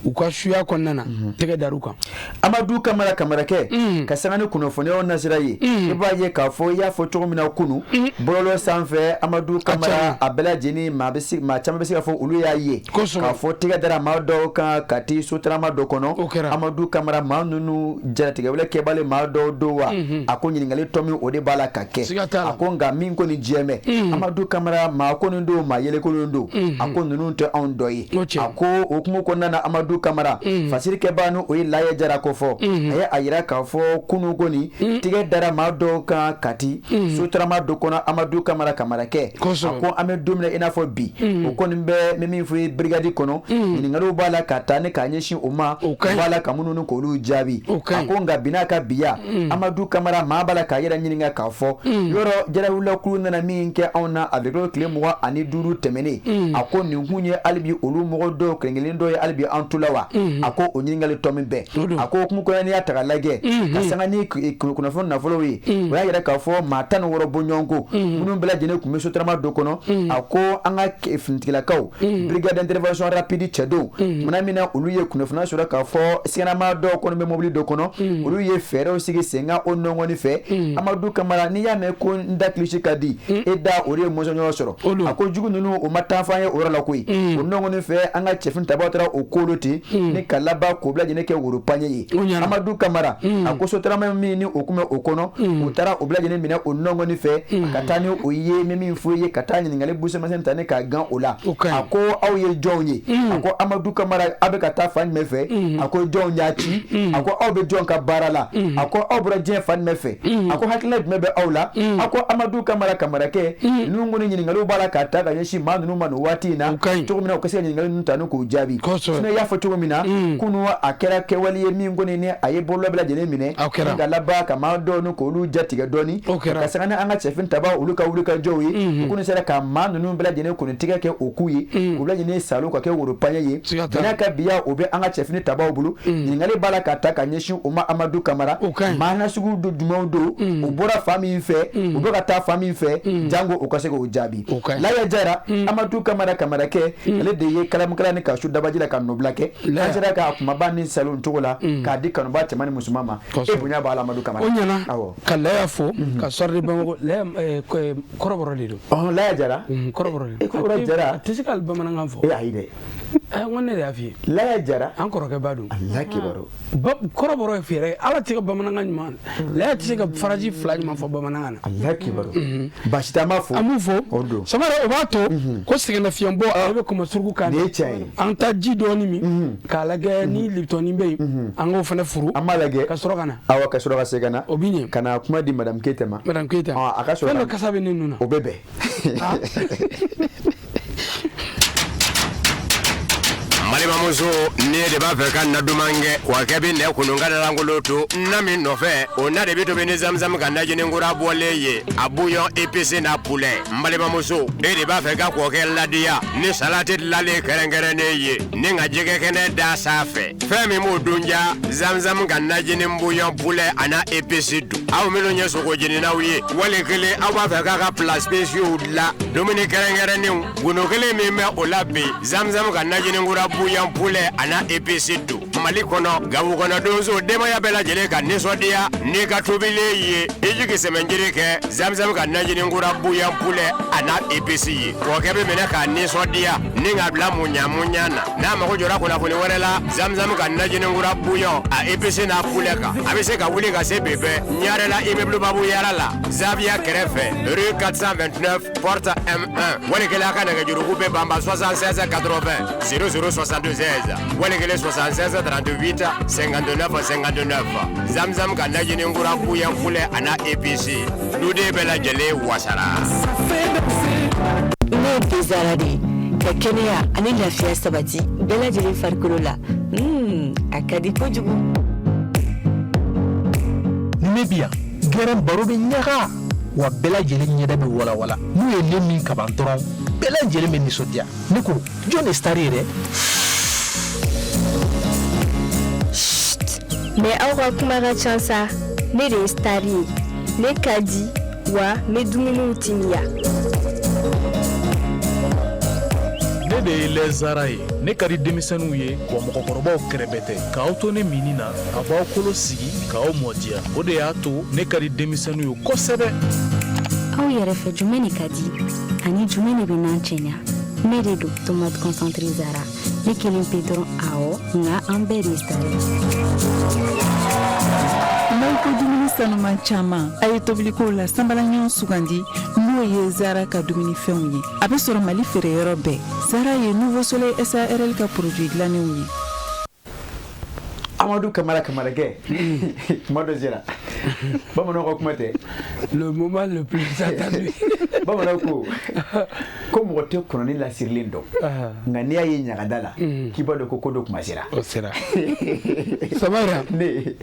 u ka suya kɔnɔna na tɛgɛ dar'u kan Amadu Kamara kamarakɛ ka sanga ni kunnafoniyaw nasira ye i b'a ye k'a fɔ i y'a fɔ cogo min na kunu bɔlɔlɔ sanfɛ Amadu Kamara a bɛɛ lajɛlen maa caman bɛ se ka fɔ olu y'a ye k'a fɔ tɛgɛ dara maa dɔw kan Kati sotarama dɔ kɔnɔ Amadu Kamara maa ninnu jaratigɛwale kɛbali maa dɔw don wa a ko ɲininkali tɔ min o de b'a la ka kɛ a ko nka min ko ni diɲɛ Amadu Kamara maa ko nin don maa yelekolon don a ko ninnu tɛ anw dɔ ye a ko o hukumu kɔnɔna na Amadu Kamara fasirikɛbaa ni o ye Laya Jara ko fɔ a ye a yira k'a fɔ kunu kɔni tigɛ dara maa dɔw kan Kati sotarama dɔ kɔnɔ Amadu Kamara kamarakɛ a ko an bɛ don min na i n'a fɔ bi o kɔni bɛ min fɔ ye brigade kɔnɔ ɲininkaliw b'a la ka taa ni k'a ɲɛsin o ma o b'a la ka minnu ni k'olu jaabi a ko nka bi n'a ka biya Amadu Kamara maa b'a la k'a yɛrɛ ɲininka k'a fɔ yɔrɔ jarawulakulu nana min kɛ anw na a bɛ kɛ tile 25 tɛmɛnen a ko nin kun ye hali bi olu mɔgɔ dɔw kelen-kelen dɔw ye hali bi an tula wa a ko o ɲininkali tɔ min bɛɛ a ko hukumu kɔnɔ n'i y'a ta k'a lajɛ ka sanga ni kunnafoni nafolow ye o y'a yɛrɛ k'a fɔ maa 16 bɔɲɔgɔnko minnu bɛɛ lajɛlen tun bɛ sotarama dɔ kɔnɔ a ko an ka finitigilakaw brigade d'intervention rapide cɛdenw mana min na olu ye kunnafoniya sɔrɔ k'a fɔ siganama dɔw kɔnɔ bɛ mobili dɔ kɔnɔ olu ye fɛɛrɛw sigi sen kan o nɔgɔni fɛ Amadu Kamara n'i y'a mɛn ko n da kilisi ka di e da o de ye mɔnsɔnɲɔgɔn sɔrɔ a ko jugu ninnu o ma taa f'an ye o yɔrɔ la koyi o nɔgɔni fɛ an ka cɛfini tabaw taara o kolo ten ni ka laban k'o bila lajɛlen kɛ woro paɲɛ ye Amadu Kamara a ko sotarama min ni o kun bɛ o kɔnɔ u taara o bila lajɛlen minɛ o nɔgɔni fɛ ka taa ni o ye min fɔ ye ka taa ɲininkali busemasɛn ta ni k'a gan o la a ko aw ye jɔnw ye a ko Amadu Kamara aw bɛ ka taa fan jumɛn fɛ a ko jɔnw y'a ci a ko aw bɛ jɔn ka baara la a ko aw bɔra diɲɛ fan jumɛn fɛ a ko hakilina jumɛn bɛ aw la a ko Amadu Kamara kamarakɛ ninnu kɔni ɲininkaliw b'a la ka ta ka ɲɛsin maa ninnu ma nin waati in na cogo min na u ka se ka ɲininkali ninnu ta ni k'u jaabi sinon i y'a fɔ cogo min na kunu a kɛra kɛwale ye min kɔni ni a ye bɔlɔlɔ bɛɛ lajɛlen minɛ ka laban ka maa dɔw ni k'olu jatigɛ dɔɔni ka sanga ni an ka cɛfini tabaw olu ka wuli ka jɔw ye u kɔni sera ka maa ninnu bɛɛ lajɛlen kɔni tigɛ kɛ o k'u ye u bɛɛ lajɛlen salo ka kɛ woro paɲɛ ye n'a ka biya o bɛ an ka cɛfini tabaw bolo ɲininkali b'a la ka ta ka ɲɛsin o ma Amadu Kamara maa nasugu jumɛnw don u bɔra fan min fɛ u bɛ ka taa fan min fɛ jango o ka se k'o jaabi Laya Jara Amadu Kamara kamarakɛ ale de ye kalamukala ni ka su dabaji la ka nɔbila kɛ an sera k'a kumaba ni salo cogo la k'a di kanuba cɛman ni musoman ma e bonya b'a bala Amadou Kamara o ɲana ka laya fo ka sɔrɔ de Bamako laya kɔrɔbɔrɔ de don laya jara kɔrɔbɔrɔ de kɔrɔbɔrɔ jara a tɛ se ka bamanankan fɔ ayi dɛ ŋo ne de y'a f'i ye laya jara an kɔrɔkɛ ba don Allah kibaru kɔrɔbɔrɔ ye fɛrɛ ala tɛ se ka bamanankan ɲuman laya tɛ se ka faraji fila ɲuman fɔ bamanankan na Allah kibaru basi t'an b'a fɔ an b'u fɔ Samara o b'a to ko sɛgɛnnafiɲɛbɔ ale bɛ kɔmɔ suruku kan an taa ji dɔɔni min k'a lajɛ ni liptɔni bɛ yen an k'o fana furu an b'a lajɛ ka sɔrɔ ka na awɔ ka sɔrɔ ka segin ka na o bi ɲɛ ka na kuma di madame Keita ma madame Keita a ka sɔrɔ fɛn dɔ kasa bɛ ne nun na o bɛ bɛn malimamuso ne de b'a fɛ ka na duman kɛ wa kɛ bi nɛ kununga da langolo to na min nɔfɛ o na de bi tobi ni zamzam ka najini nkura bɔlen ye a bouillon épicé na poulet malimamuso e de b'a fɛ ka kɔkɛ ladiya ni salati dilalen kɛrɛnkɛrɛnnen ye ni ka jɛgɛ kɛnɛ da sanfɛ fɛn min b'o dunja zamzam ka najini bouillon poulet a na épicé dun aw minnu ye sogo jeninaw ye wali kelen aw b'a fɛ k'a ka plat spéciaux dilan dumuni kɛrɛnkɛrɛnnenw gundo kelen min bɛ o la bi zamzam ka najini nkura bouillon poulet a na épicé dun Mali kɔnɔ Gawo kɔnɔ donso denbaya bɛɛ lajɛlen ka nisɔndiya n'i ka tobilen ye i jigi sɛmɛnjiri kɛ zamzam ka najini nkura bouillon poulet a na épicé ye kɔkɛ bɛ minɛ k'a nisɔndiya ni ka bila muɲa na n'a mago jɔra kunnafoni wɛrɛ la zamzam ka najini nkura bouillon a épicé n'a poulet kan a bɛ se ka wuli ka se bɛbɛ ɲarela immeuble babu yara la Zavia kɛrɛfɛ rue 429 porte M1 walikɛlen a ka nɛgɛjuruku bɛ banba 76 80 0062 16 walikɛlen 76 38 59 59 zamzam ka najini nkura bouillon poulet a na épicé duden bɛɛ lajɛlen wasara ne bezara de ka kɛnɛya ani lafiya sabati bɛɛ lajɛlen farikolo la a ka di kojugu ne bi yan gɛrɛn baro bɛ ɲaga wa bɛɛ lajɛlen ɲɛda bɛ walawala n'u ye le min kaban dɔrɔn bɛɛ lajɛlen bɛ nisɔndiya ne ko jɔn de star yɛrɛ mais aw ka kuma ka ca sa ne de ye star ye ne ka di wa n bɛ dumuniw timiya ne de ye lɛzara ye ne ka di denmisɛnninw ye wa mɔgɔkɔrɔbaw kɛrɛbɛ tɛ k'aw to ne mini na a b'aw kolo sigi k'aw mɔdiya o de y'a to ne ka di denmisɛnninw ye kosɛbɛ aw yɛrɛ fɛ jumɛn de ka di ani jumɛn de bɛ n'an cɛɲa ne de don tomate concentré Zara ne kelen pe dɔrɔn awɔ nka an bɛɛ de ye star ye n'aw ko dumuni sanuman caman a ye tobilikow la sanbalaɲɔgɔn sugandi n'o ye Zara ka dumunifɛnw ye a bɛ sɔrɔ Mali feereyɔrɔ bɛɛ Zara ye Nouveau Soleil SARL ka produit dilannenw ye Amadou Kamara kɛ kuma dɔ sera bamananw ka kuma tɛ le moment le plus attendu bamananw ko mɔgɔ tɛ kɔnɔni lasirilen dɔn nka n'i y'a ye ɲagada la k'i b'a dɔn ko dɔ kuma sera o sera Samara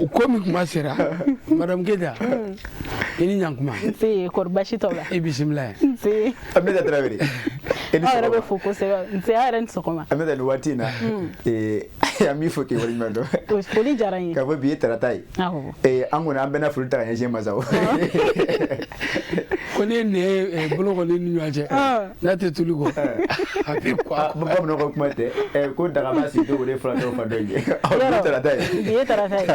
o ko min kuma sera madame Keita i ni ɲankuma nse kɔri basi t'aw la i bisimila nse Aminata Traoré aw yɛrɛ bɛ fo kosɛbɛ nse aw yɛrɛ ni sɔgɔma Aminata nin waati in na an b'i fo k'i waleɲuman dɔn foli diyara n ye k'a fɔ bi ye tarata ye an kɔni an bɛɛ na foli ta ka ɲɛsin masaw ko ne ne bolo kɔni ni ɲɔgɔn cɛ n'a tɛ tulu kɔ a bɛ quoi bamananw ka kuma tɛ ko dagaba si to o de fila dɔw fa dɔ ye bi ye tarata ye bi ye tarata ye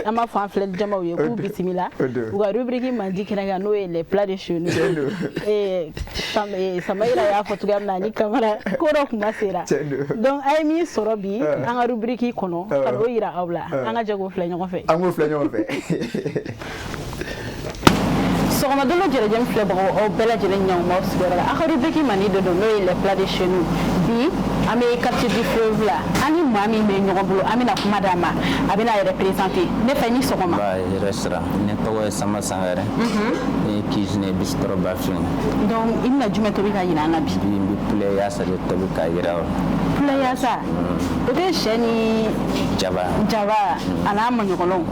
an b'a fɔ an filɛ jamaw ye k'u bisimila u ka rubrique mandi kɛnɛ kan n'o ye les plats de chez nous Samaira y'a fɔ cogoya min na ani Kamara ko dɔ kuma sera donc a ye min sɔrɔ bi an ka rubrique kɔnɔ ka n'o yira aw la an ka jɛ k'o filɛ ɲɔgɔn fɛ an k'o filɛ ɲɔgɔn fɛ sɔgɔmadolo jɛrɛjɛ filɛbagaw aw bɛɛ lajɛlen ɲangumaw sigiyɔrɔ la a ka rubrique mandi de don n'o ye les plats de chez nous bi an bɛ quartier du fleuve la an ni maa min bɛ ɲɔgɔn bolo an bɛna kuma d'a ma a bɛna yɛrɛ présenter ne fɛ ni sɔgɔma restaurant ne tɔgɔ ye Sama Sangare ne ye cuisinier bistro Bafin donc i bɛna jumɛn tobi ka yira an na bi n bɛ poulet yassa de tobi ka yira aw poulet yassa o tɛ sɛ ni jaba a n'a maɲɔgɔnlɔw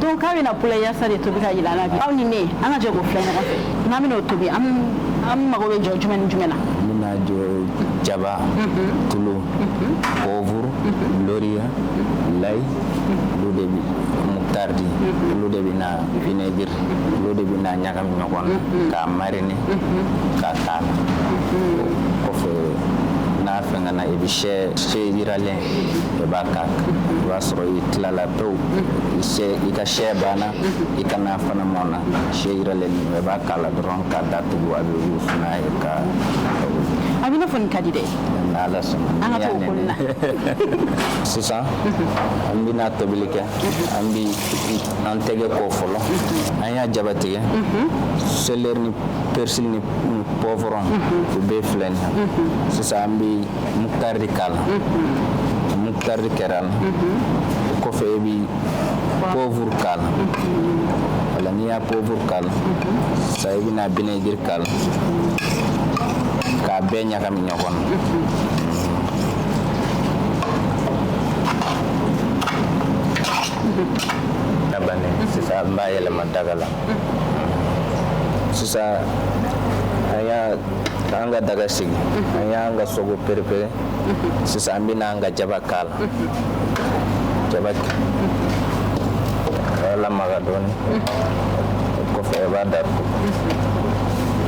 donc k'a bɛna poulet yassa de tobi ka yira an na bi aw ni ne an ka jɛ k'o filɛ ɲɔgɔn fɛ n'an bɛna o tobi an mago bɛ jɔ jumɛn ni jumɛn na n bɛna jɔ jaba tulu poivre laurier layi olu de bi moutarde olu de bɛ na vinaigre olu de bɛ na ɲagami ɲɔgɔn na k'a mariner k'a k'a la kɔfɛ n'a fengana e bi she iralen e ba ka wa soro itla la to i ka she bana i kana fana mona she iralen e ba kala dron ka datu wa bi funa e ka abina fon kadide ala so anga to kulna sisa ambina tobilike ambi antege ko folo aya jabatige seller ni persil ni povron be flen sisa ambi muktar keral ko fe bi pauvre kal wala niya pauvre kal say bina binedir kal ka benya kam nyokon abane sisa mbaye la madagala sisa aya anga daga sigi aya anga sogo perpe sisa ambina anga jabakal jabak la magadoni ko fe badar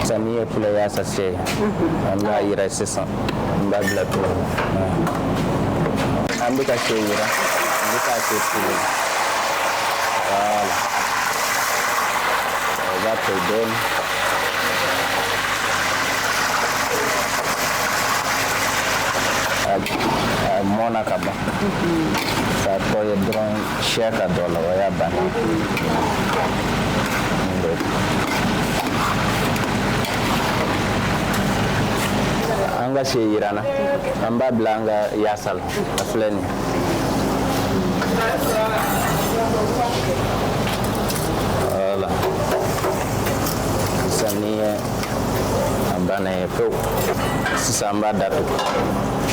samiye pula ya sase anga ira sisa mbagla to ambika sheyira ambika sheyira that's it then mona kaba sa to ye dron sheka dola wa ya ban anga se irana amba blanga yasal afleni wala saniye ambana ye fo samba datu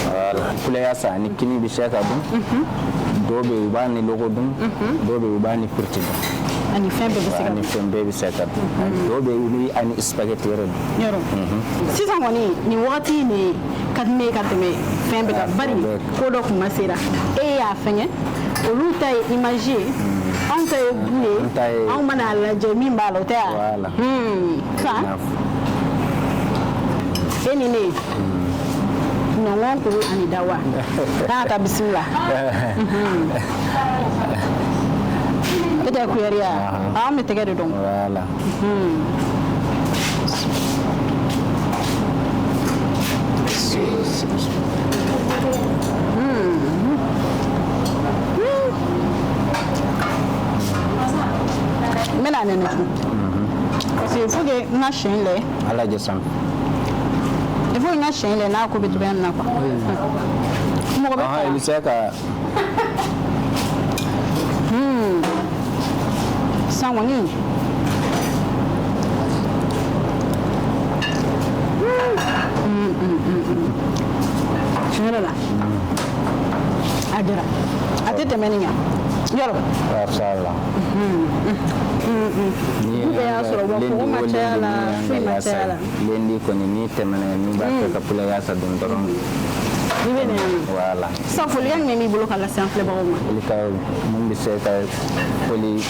wala kule yasa ni kini bi sheka dum dobe ubani logo dum dobe ubani furti dum ani fembe bi seka dobe ubi ani spaghetti red yoro sisan woni ni wati ni kadme fembe da bari ko do kuma sera e ya fenye olu tay imagine on tay boué on mana la jemi mbalo ta wala ka enine no won ko ani dawa ta bismillah Kita kuyaria, me tegere dong. Wala. Mena nene. Parce il faut que na chenle. Ala jesam. Il faut na chenle na ko bitu ben na kwa. Mo ko be. Ah, il sait que Sawani. Chenela. Adira. Atete meninya. Yoro. Mashallah. Ni ya soro wa ko machala, fi machala. Lendi ko ni temene ni ba ka pula ya sa don doron. Voilà. Sans folie, il y a beaucoup de gens qui ont des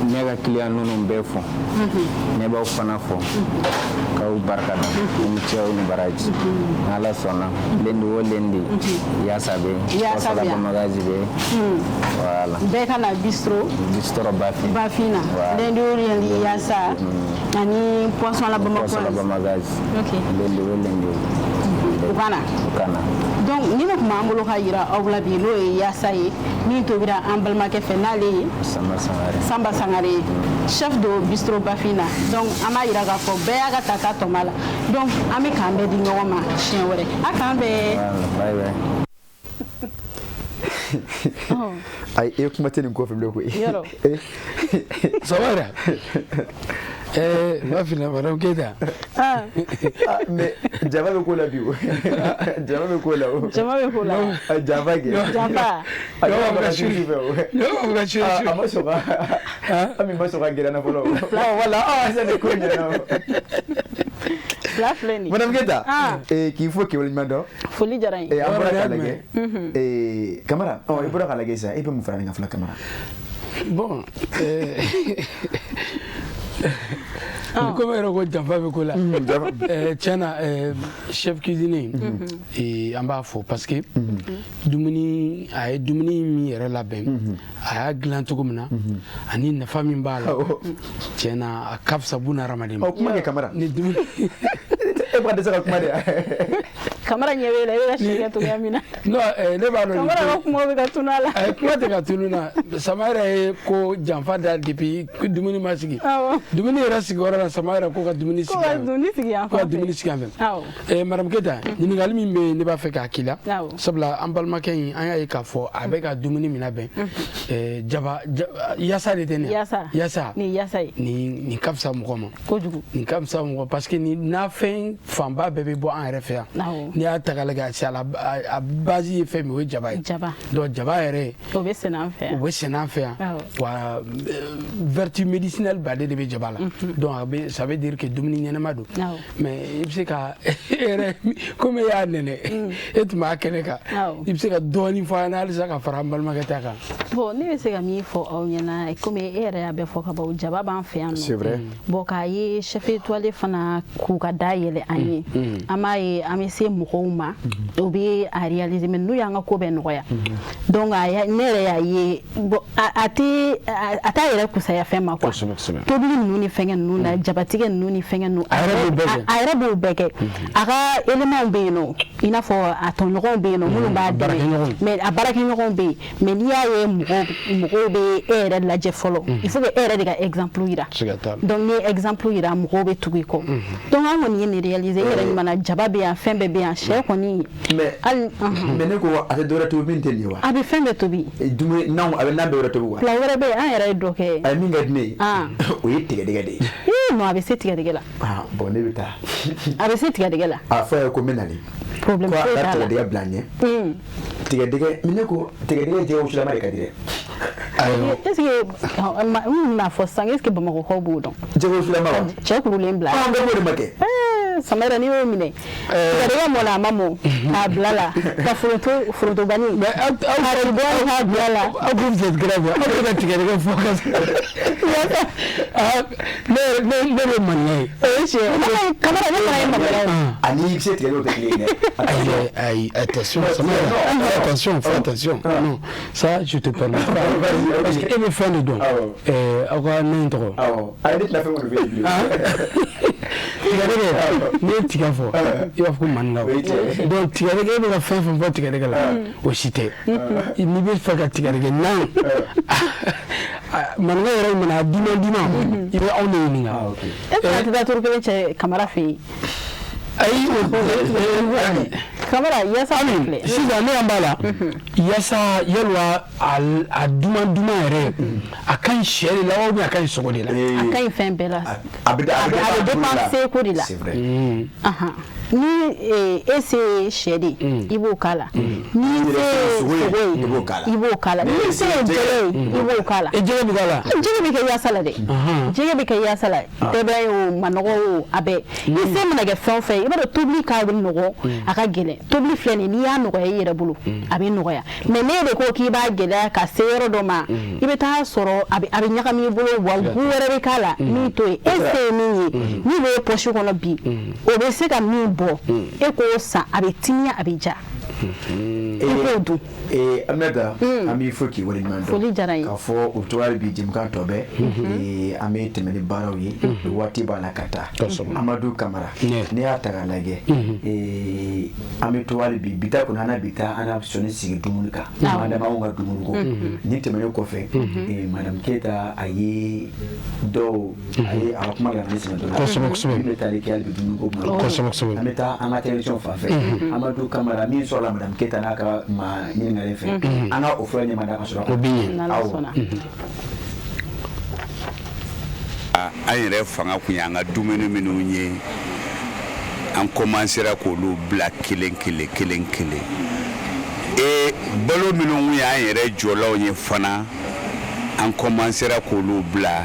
nega client nunu mbefo neba ufana fo ka ubarka da umche uni baraji ala sona lendi wo lendi ya sabe ba magazi be wala be kana bistro bafina lendi wo lendi ya sa ani poisson la ba magazi okay lendi wo lendi ukana donc ni ko mambulo khayira awla bi lo ya sayi ni to bira ambalma ke fenale samba sangare chef de bistro bafina donc ama ira ga fo be aga tata to mala donc ami kambe di ngoma chien wore akambe bye oh ay e kuma teni ko feblo ko yoro sawara bafina madame Keita mais java be ko la biu java be ko la java ge java amasoka ami masoka gira na polo wala ça ne connait non la fleni madame Keita qu'il faut que le mando foli jaray abura kalage camara ibura kalage ça et peut me faire une fla camara bon Comme elle a dit, Tiana, chef cuisinier, et en bas faux parce que Dumuni a Dumuni mi la ben, a glan to comme na, ani na famille bala, Tiana a cap sabuna ramadim. Oh, comment caméra? Ni Dumuni. Et pas de ça comme Kamara nyewe la shirika tu yamina. No, ne ba no. Kamara ko mo be ka tunala. Ko te ka tununa. Samara ko jamfa da depuis Dumuni masigi. Dumuni era sigora na Samara ko ka Dumuni sigi. Ko Dumuni sigi en fait. Ko Dumuni sigi en fait. Madame Keta, ni ngali min be ne ba fe ka kila. Sabla ambalma ken an ya ka fo avec ka Dumuni mina ben. Jaba yasa de tene. Yasa. Ni yasa. Ni kapsa mo ko. Ko jugu. Ni kapsa mo parce que ni na fin famba bebe bo en refaire. Ni a tagalaga si ala a base fait me jaba donc jaba ere o be senan faire wa vertu médicinale ba de be jaba la donc ça veut dire que dumuni nyana do mais il sait ka ere comme ya nene et ma keneka il sait ka doni final ça ka farambal ma ka bon ni be se ka mi fo o nyana comme ere ya be fo ka ba jaba ban fe an c'est vrai bon ka yi chef étoilé fana ku ka dayele ani amaye amese Mouma, obi a réalisé mais nous y a un copain noya. Donc a nere ya ye ata yere kusaya fait ma quoi. Tobi nous ni fengen nous na jabatige nous ni fengen nous. Ayra bo beke. Aga élément be no. Ina fo aton ron be no mulu ba deme. Mais a baraki ron be. Mais ni ya ye mo be ere la je follow. Il faut que ere de exemple ira. Donc ni exemple ira mo be tugiko. Donc a ni ni réaliser ere ni mana jababe a fin bebe a cher koni mais ne ko ate dora to min teni wa abi fembe to bi dume non abe na dora to wa la wara be an era doke ay min gadne o yitte de no abi se tiga de la bon ne bita abi se tiga de la fa ko menali problème ko ta de blanye tiga de min ko tiga de je o shula mari kadire est-ce que na fo sang est-ce que ba mako ko bu don je o shula mara che ko len bla ah ngamo de make Samara ni omine kare mo na mamo ka blala ka fruto bani mais au bon ha blala au vous êtes grave au vous êtes grave focus ne manne che kamera ne mara ani c'est très autre clé aïe attention attention non ça je te permets parce que elle me fait le don encore n'intro allez la faire mon vidéo ne tiga fo i b'a fɔ ko maninga donc tigadɛgɛ bɛ ka fɛn fɛn fɔ tigadɛgɛ la o si tɛ n'i bɛ fɛ ka tigadɛgɛ nan maninga yɛrɛ mana dima i bɛ anw de ɲininka est-ce que a tɛ taa turu kelen cɛ kamara fɛ yen ayi kamara yasa filɛ sisan ne yan b'a la yasa yalwa a duman yɛrɛ a ka ɲi sɛ de la ou bien a ka ɲi sogo de la a ka ɲi fɛn bɛɛ la a bɛ dépenser ko de la ni ese sɛ de i b'o k'a la ni se sogo ye i b'o k'a la ni se jɛgɛ ye i b'o k'a la jɛgɛ bɛ k'a la jɛgɛ bɛ kɛ yasa la dɛ jɛgɛ bɛ kɛ yasa la tɛbɛrɛ o manɔgɔ o a bɛɛ ni se mana kɛ fɛn o fɛn i b'a dɔn tobili k'a bɛ nɔgɔ a ka gɛlɛn tobili filɛ nin n'i y'a nɔgɔya i yɛrɛ bolo a bɛ nɔgɔya mais ne de ko k'i b'a gɛlɛya ka se yɔrɔ dɔ ma i bɛ taa sɔrɔ a bɛ ɲagami i bolo wa bu wɛrɛ bɛ k'a la min to ye e se ye min ye min bɛ poche kɔnɔ bi o bɛ se ka min bɔ e k'o san a bɛ timiya a bɛ ja i k'o dun Aminata an b'i fo k'i waleɲuman dɔn foli diyara n ye k'a fɔ o cogoya bi jɛmukan tɔ bɛɛ an bɛ tɛmɛ ni baaraw ye waati b'a la ka taa Amadu Kamara ne y'a ta k'a lajɛ an bɛ to hali bi ta kɔnɔ an bɛ sɔnni sigi dumuni kan madame anw ka dumuni ko ni tɛmɛnen kɔfɛ madame Keyita a ye dɔw a ka kuma la ne sɛbɛn dɔ la min bɛ taali kɛ hali bi dumuni ko ma an bɛ taa an ka télévision fan fɛ Amadu Kamara min sɔrɔla madame Keyita n'a ka maa ɲininkali fɛ an ka o fura ɲɛma da ka sɔrɔ an yɛrɛ fanga kun y'an ka dumuni minnu ye an commencera k'olu bila kelen balo minnu y'an yɛrɛ jɔlaw ye fana an commencera k'olu bila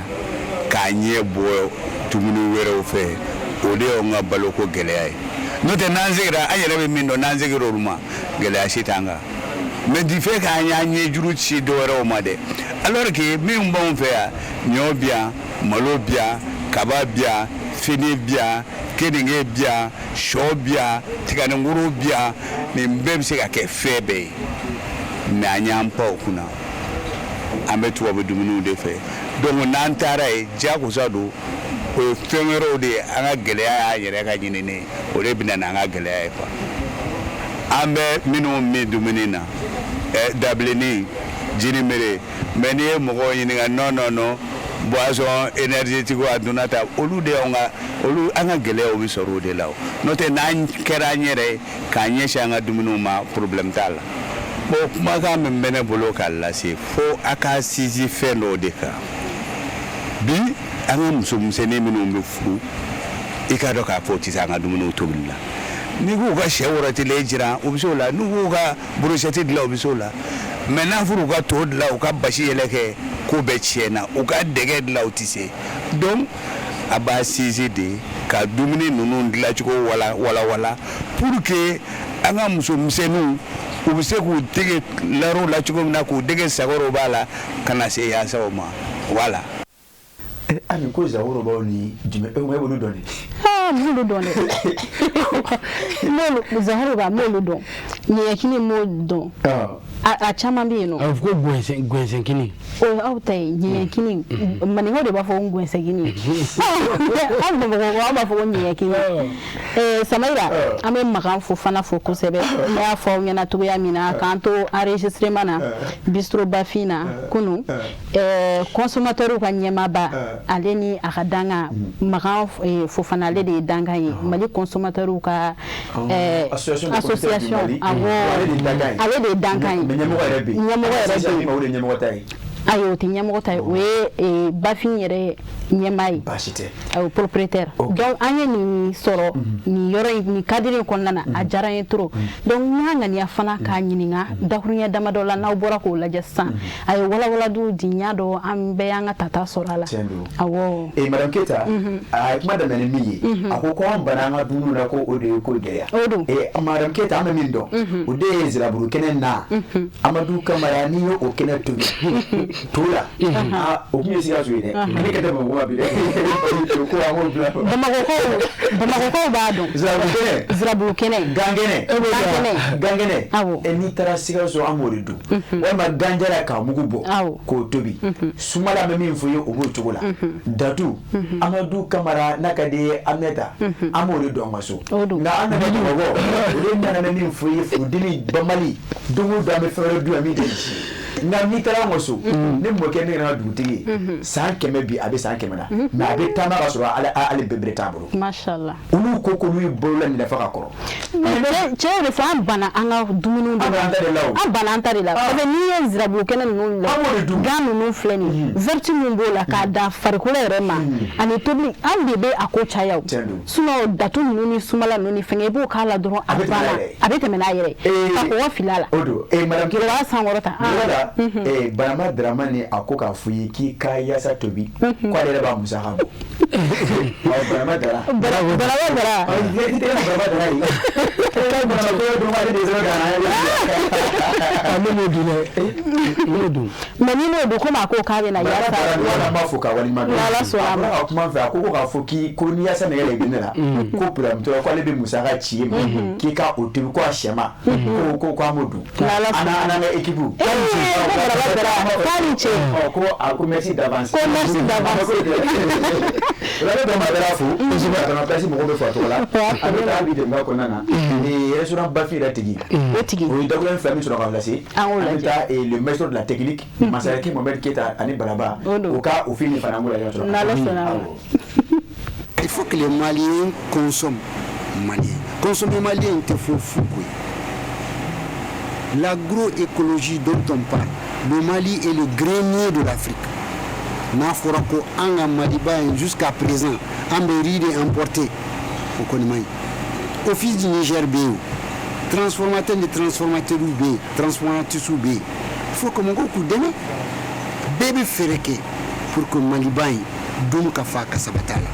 k'a ɲɛ bɔ dumuni wɛrɛw fɛ o de y'anw ka baloko gɛlɛya ye n'o tɛ n'an segira an yɛrɛ bɛ min dɔn n'an segira olu ma gɛlɛya si t'an kan mais du fait k'an y'an ɲɛjuru ci dɔwɛrɛw ma dɛ alors que min b'anw fɛ yan ɲɔ bi yan malo bi yan kaba bia fini bia keninge bia sho bia tikanenguru bia ni mbemse ka ke febe me anyampa okuna ametu obudumunu de fe donc nantara e jago zado ko fengero de anga gele ya yere ka nyinene o le binana anga gele ya fa ambe minu mi dumunina dableni jini mere meni mogo yinga no boisson énergétique wa dunata olu de olu anga gele o bisoro de law note nan kera nyere ka nyesha anga dumunu ma problème tala bo kuma ga membene bolo kala se fo aka sisi felo de ka bi anga musumsene minu mfu ikado ka fo tisanga dumunu tobilla ni go ga shawrati lejira obisola nu go ga brochette de la obisola maintenant furu ga to de la o ka bashi yeleke ko be chiena o ga dege de la otise donc abasisi de ka dumuni nunu ndila chiko wala pour que anga musumsenu ubise ku dege laro la chiko na ku dege sagoro bala kana se ya sawma wala ani ko za woro ba ni dime e mo bonu doni mulu don mulu zaharo ba mulu don ni yakini mo don a chama bi no of go gwensen kini o autai ni yakini mani ho de ba fo gwensen kini am bo ba fo ni yakini samaira ame makan fo fana fo ko sebe ya fo nyana to ya mina kanto enregistrer mana bistro bafina kunu consommateur ko nyema ba aleni akadanga makan fo fana le de danga yi mali consommateur ka association awo de danga yi nyamo rebe ayo ti nyamo tay we bafin yere nyamai bashite ayo propriétaire donc anya ni soro ni yoro ni kadiri ko nana a jara trop donc nyanga ni afana ka nyininga dakunya damadola na bora ko la jassan ayo wala du dinya do ambe yanga tata sorala awo madame Keta madame ne miyi akoko ambana nga dunu na ko ode ko geya madame Keta amamindo ode ziraburu kenen na amadu kamara ni yo okena tubi tola okunye siga zuide ni kete mo wa bile ko amon bla bamako ba don zirabu kene gangene eni tara siga zo amoridu wa ma ganjara ka mugubo ko tobi sumala me min fuyo obo togola datu amadu kamara nakade ameta amoridu amaso na anaba togo ole nyana me min fuyo fudini bamali dungu da me fere du ami de na mitara ngoso ne moke ne na dutigi san keme bi abe san keme na na abe tama ka soro ale bebre taburo mashallah unu koko nu bolola ni dafa ka koro mais chere fa bana anga dumunu an bana antare la parce ni ye zrabu kene nu la ganu nu fleni vertu mun bola ka da farkole rema ani tobli an bebe akocha yaw suno datu nu ni sumala nu ni fenge bo kala doro abana abe temena yere ka ko filala odo madame kila san worota Barama Dramani akoka fuyi ki kaya sa tobi kwa lele ba musahabo Barama Dara manino do koma ko kabe na yasa wala mafuka wali madu wala so ama kuma fa ko ka fuki ko ni yasa ne yele binela ko pura mto kwa lebe musaga chiye ki ka otibi ko ashema ko amodu ana na ekibu merci d'avance. Merci d'avance. La madara fu, je vais dans la place mo be photo là. Avec la vie de ma konana. Et restaurant Bafi la tigi. Oui, donc une famille sur la placé. Et le maître de la technique, Masaraki Mohamed Keta ani Balaba. Au cas où fini Fanamula. Il faut que les Maliens consomment malien. Consommer malien te faut fou. L'agroécologie dont on parle, le Mali est le grenier de l'Afrique. Naforako anga Maliba jusqu'à présent, Ambéride importé au Konimai. Office du Niger BO, transformateur de transformateur B, transformateur sous B. Il faut que mon groupe demain, bébé fereke pour que Maliba donc kafa kasabatala.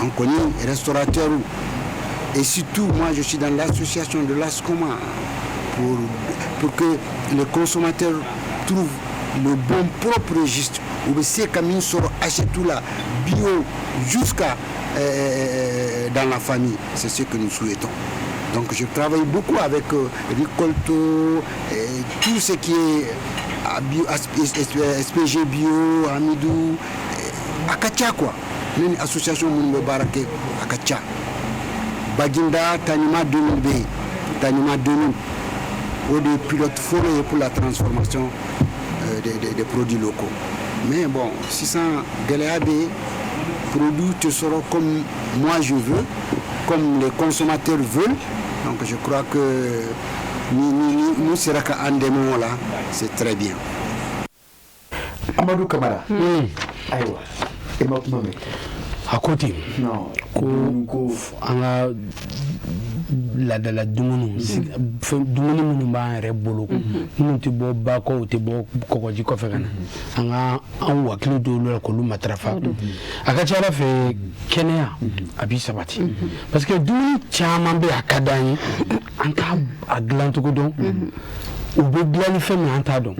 On connaît restaurateur et surtout moi je suis dans l'association de l'ASCOMA. Pour que les consommateurs trouvent le bon propre registre ou c'est comme sort achète tout là bio jusqu'à dans la famille. C'est ce que nous souhaitons. Donc je travaille beaucoup avec Ricolto, tout ce qui est bio, SPG Bio, Amidou, Akacha quoi. Une association Mounbe Barake Akacha. Baginda Tanima 2000B, Tanima 2000, ou des pilotes forêts pour la transformation des produits locaux. Mais bon, si ça Galéabe, produits te seront comme moi je veux, comme les consommateurs veulent. Donc je crois que nous serons qu'à un des moments là, c'est très bien. Amadou Kamara. Aïwa. Et maintenant, à côté. Non. Anga la dumuni minnu b'an yɛrɛ bolo minnu tɛ bɔ bakɔ u tɛ bɔ kɔgɔji kɔfɛ ka na an ka an wakili dɔw la k'olu matarafa a ka ca ala fɛ kɛnɛya a b'i sabati parce que dumuni caman bɛ a ka d'an ye an t'a a dilan cogo dɔn u bɛ dilanni fɛn min an t'a dɔn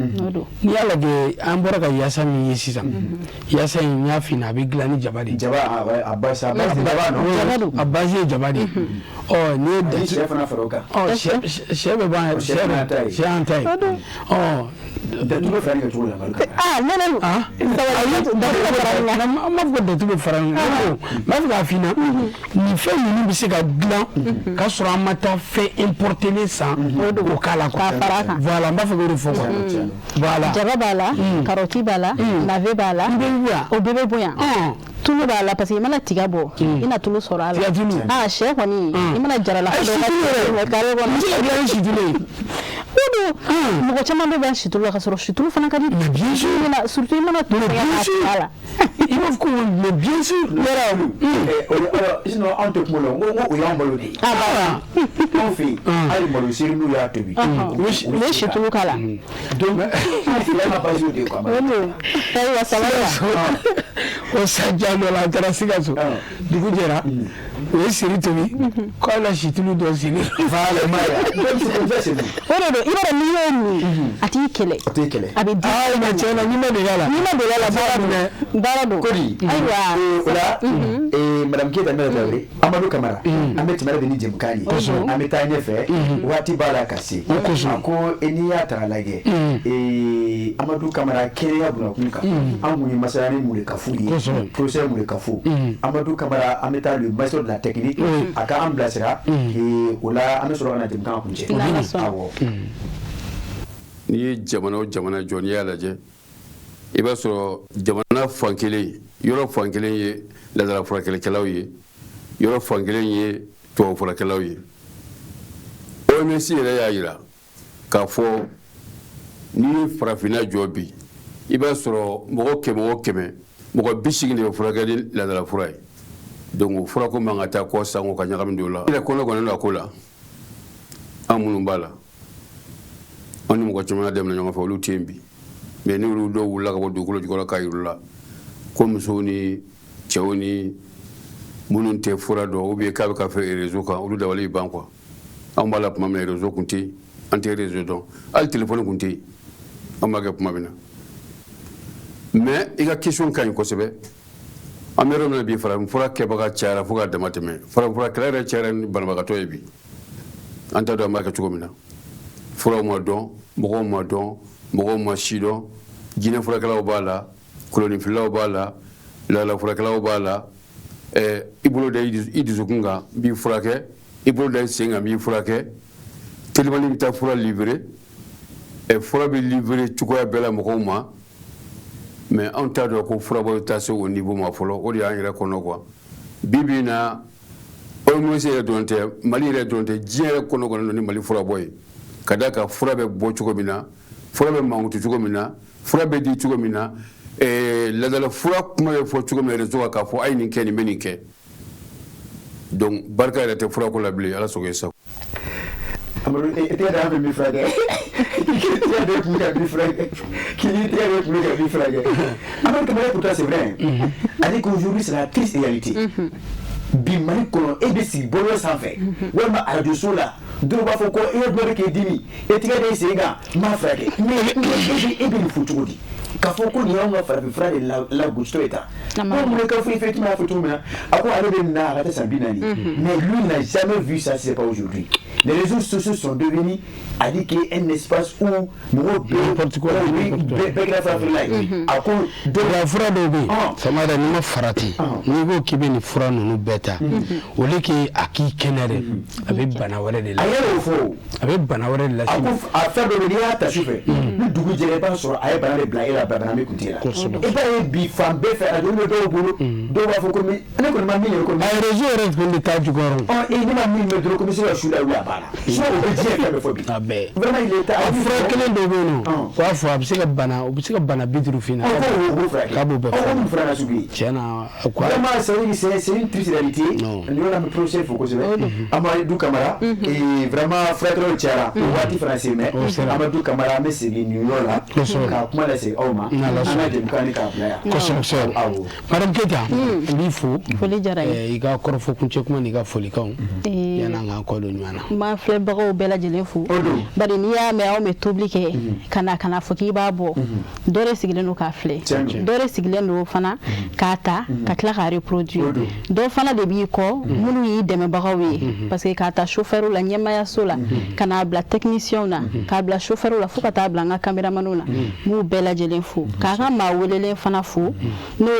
n'i y'a lajɛ an bɔra ka yaasa min ye sisan yaasa in n y'a f'i ɲɛna a bɛ dilan ni jaba de ye a base ye jaba de ye ɔ n'i ye da sɛ fana fara o kan sɛ bɛ ban sɛ an ta ye ɔ datugu fara kɛ cogo la an b'a fɔ ko datugu fara n b'a fɛ k'a f'i ɲɛna nin fɛn ninnu bɛ se ka dilan k'a sɔrɔ an ma taa fɛn importelen san o k'a la k'a fara a kan voilà n b'a fɛ k'o de fɔ quoi voilà jaba b'a la carotte b'a la navet b'a la o bɛɛ bɛ bonya tulu b'a la parce que i mana tiga bɔ i na tulu sɔrɔ a la sɛ kɔni i mana jarala kare kɔnɔ mɔgɔ caman bɛ bɛn situlu la ka sɔrɔ situlu fana ka di surtout i mana tulu k'a la i b'a fɔ ko mais bien sûr sinon anw tɛ kuma la n ko o y'an balo de ye anw fɛ yen hali malo seri n'u y'a tobi u ye situlu k'a la donc an ka base de ye quoi o sanjan dɔ la an taara Sikaso dugu jɛra u ye seri tobi k'a la situlu dɔ sigi o de don i b'a dɔn n'i y'o min a t'i kɛlɛ a bɛ di ma tiɲɛ na n'i ma deli a la baara don Kodi ayiwa o la madame Keita Mɛlɛ Tarawele Amadou Kamara an bɛ tɛmɛ de ni jɛmukan ye an bɛ taa ɲɛfɛ waati b'a la ka se a ko n'i y'a ta k'a lajɛ Amadou Kamara kɛnɛya bunakun kan an kun ye masaya ni mun de ka fu ye professeur mun de ka fu Amadou Kamara an bɛ taa le maître de la technique a ka an bilasira o la an bɛ sɔrɔ ka na jɛmukan kun cɛ awɔ n'i ye jamana o jamana jɔ n'i y'a lajɛ i b'a sɔrɔ jamana fan kelen yɔrɔ fan kelen ye ladala furakɛlikɛlaw ye yɔrɔ fan kelen ye tubabu furakɛlaw ye OMS yɛrɛ y'a jira k'a fɔ n'i ye farafinna jɔ bi i b'a sɔrɔ mɔgɔ 100 mɔgɔ 80 de bɛ furakɛ ni ladala fura ye donc o furako man ka taa kɔ sango ka ɲagami don la. Kɔnɔ kɔni la ko la an minnu b'a la an ni mɔgɔ caman dɛmɛ ɲɔgɔn fɛ olu tɛ yen bi mais ni olu dɔw wulila ka bɔ dugukolo jukɔrɔ k'a yir'u la ko musow ni cɛw ni minnu tɛ fura dɔn ou bien k'a bɛ ka fɛ réseau kan olu dabali ban quoi an b'a la tuma min na réseau kun tɛ yen an tɛ réseau dɔn hali téléphone kun tɛ yen an b'a kɛ tuma min na mais i ka question ka ɲi kosɛbɛ an bɛ yɔrɔ min na bi farafinfura kɛbaga cayara fo k'a dama tɛmɛ farafinfurakɛla yɛrɛ cayara ni banabagatɔ ye bi an t'a dɔn an b'a kɛ cogo min na furaw ma dɔn mɔgɔw ma dɔn mɔgɔw ma si dɔn jinɛ furakɛlaw b'a la kolonifilaw b'a la laala furakɛlaw b'a la i bolo da i dusukun kan n b'i furakɛ i bolo da i sen kan n b'i furakɛ telimani bɛ taa fura livrer fura bɛ livrer cogoya bɛɛ la mɔgɔw ma mais anw t'a dɔn ko furabɔ bɛ taa se o niveau ma fɔlɔ o de y'an yɛrɛ kɔnɔ quoi bi bi in na OMS yɛrɛ dɔrɔn tɛ Mali yɛrɛ dɔrɔn tɛ diɲɛ yɛrɛ kɔnɔ kɔnɔ ni Mali furabɔ ye ka da kan fura bɛ bɔ cogo min na fura bɛ mankutu cogo min na fura bɛ di cogo min na ladala fura kuma bɛ fɔ cogo min na réseau kan k'a fɔ a ye nin kɛ nin bɛ nin kɛ donc barika yɛrɛ tɛ furako la bilen Ala sago i sago. Amadou e tɛ da bɛ min furakɛ k'i tɛ da kun ka min furakɛ k'i tɛ da kun ka min furakɛ Amadou Kamara pourtant c'est vrai ale qu'aujourd'hui c'est la triste réalité bi Mali kɔnɔ e bɛ sigi bɔlɔlɔ sanfɛ walima radio so la dɔw b'a fɔ ko e ye dɔ de k'e dimi e tigɛ de sen kan n m'a furakɛ mais e bɛ nin fɔ cogo di k'a fɔ ko nin y'anw ka farafinfura de lagositɔ ye tan bon mun ye Kafu effectivement a fɔ cogo min na a ko ale de na a ka taa san 40 mais lui n'a jamais vu ça c'est pas aujourd'hui les réseaux sociaux sont devenus a dit que un espace où mɔgɔw bɛɛ kɛra farafinfura ye a ko fura dɔw bɛ yen Samara n'i ma farati n'i ko k'i bɛ nin fura ninnu bɛɛ ta au lieu que a k'i kɛnɛ dɛ a bɛ bana wɛrɛ de la a y'o fɔ a bɛ bana wɛrɛ de lase a fɛn dɔ bɛ n'i y'a ta sufɛ ni dugu jɛra i b'a sɔrɔ a ye bana de bila e la bana bɛ kun tɛ la i b'a ye bi fan bɛɛ fɛ radio bɛ dɔw bolo dɔw b'a fɔ ko ne kɔni ma min yɛrɛ ko a réseau yɛrɛ tun bɛ taa jukɔrɔ ne ma min mɛn dɔrɔn ko n bɛ se ka su la wuli a banna sinon o bɛ diɲɛ fɛn bɛɛ fɔ bi vraiment il est a fura kelen dɔw bɛ yen nɔ u b'a fɔ a bɛ se ka bana 50 fina k'a b'o bɛɛ fɔ mun fura na sugu ye tiɲɛna vraiment c'est une triste réalité ni yɔrɔ min professeur fo kosɛbɛ Amadou Camara vraiment furakɛlaw cayara o waati fana se mɛ Amadou Camara an bɛ segin nin yɔrɔ la ka kuma lase aw ma an ka jɛmukan ni k'a bila yan kosɛbɛ Madame Keita n b'i fo foli diyara ye i ka kɔrɔfɔ kuncɛ kuma n'i ka folikanw yan'an k'an kɔ don ɲɔgɔn na n b'a filɛbagaw bɛɛ lajɛlen fo bari n'i y'a mɛn aw bɛ tobili kɛ ka na fɔ k'i b'a bɔ dɔ de sigilen don k'a filɛ dɔ de sigilen don fana k'a ta ka tila k'a reproduire dɔ fana de b'i kɔ minnu y'i dɛmɛbagaw ye parce que k'a ta chauffeur la ɲɛmayaso la ka n'a bila technicien na k'a bila chauffeur la fo ka taa bila an ka caméraman na n b'u bɛɛ lajɛlen fo k'a ka maa welelen fana fo n'o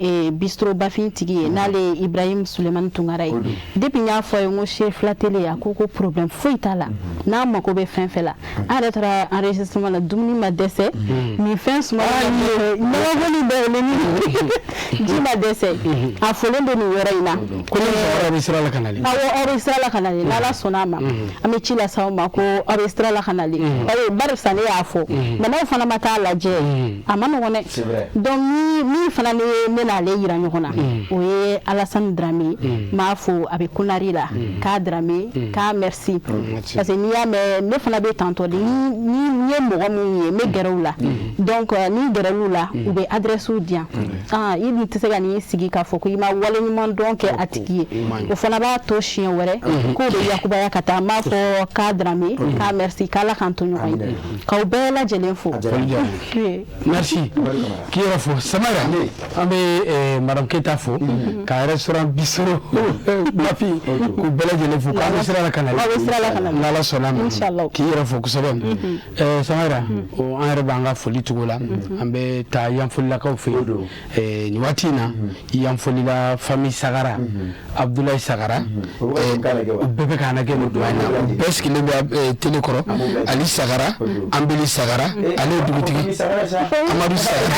ye bistro bafin tigi ye n'ale ye Ibrahim Sulemani Tunkara ye depuis n y'a fɔ a ye n ko chef la télé a ko problème foyi t'a la n'a mako bɛ fɛn fɛn la an yɛrɛ taara enregistrement la dumuni ma dɛsɛ nin fɛn suma ɲɔgɔnbɔli bɛɛ ni ji ma dɛsɛ a fɔlen don nin yɔrɔ in na ko aw bɛ sira la ka nali awɔ aw bɛ sira la ka nali n'Ala sɔnna a ma an bɛ ci lase aw ma ko aw bɛ sira la ka nali barisa ne y'a fɔ mais n'aw fana ma taa lajɛ a ma nɔgɔn dɛ donc min fana ne n'ale yira ɲɔgɔn na o ye Alassane Dramé m'a fo a bɛ Kunari la k'a Dramé k'a merci parce que n'i y'a mɛn ne fana bɛ tantɔ de ni ye mɔgɔ min ye n bɛ gɛrɛ u la donc ni gɛrɛ l'u la u bɛ adresse di yan i dun tɛ se ka n'i sigi k'a fɔ ko i ma waleɲuman dɔn kɛ a tigi ye o fana b'a to siɲɛ wɛrɛ k'o bɛ yakubaya ka taa n b'a fɔ k'a Dramé k'a merci k'Ala k'an to ɲɔgɔn ye k'aw bɛɛ lajɛlen fo merci k'i yɛrɛ fo Samara an bɛ Madame Keita fo ka restaurant Bistro Bafin k'u bɛɛ lajɛlen fo k'an bɛ sira la ka nali n'Ala sɔnna a ma k'i yɛrɛ fo kosɛbɛ Samara an yɛrɛ b'an ka foli cogo la an bɛ taa yanfolilakaw fɛ yen nin waati in na yanfolila famille Sagara Abdoulaye Sagara u bɛɛ bɛ k'an lajɛ nin dugawu in na u bɛɛ sigilen bɛ télé kɔrɔ Ali Sagara Anbeli Sagara ale ye dugutigi Amadu Sagara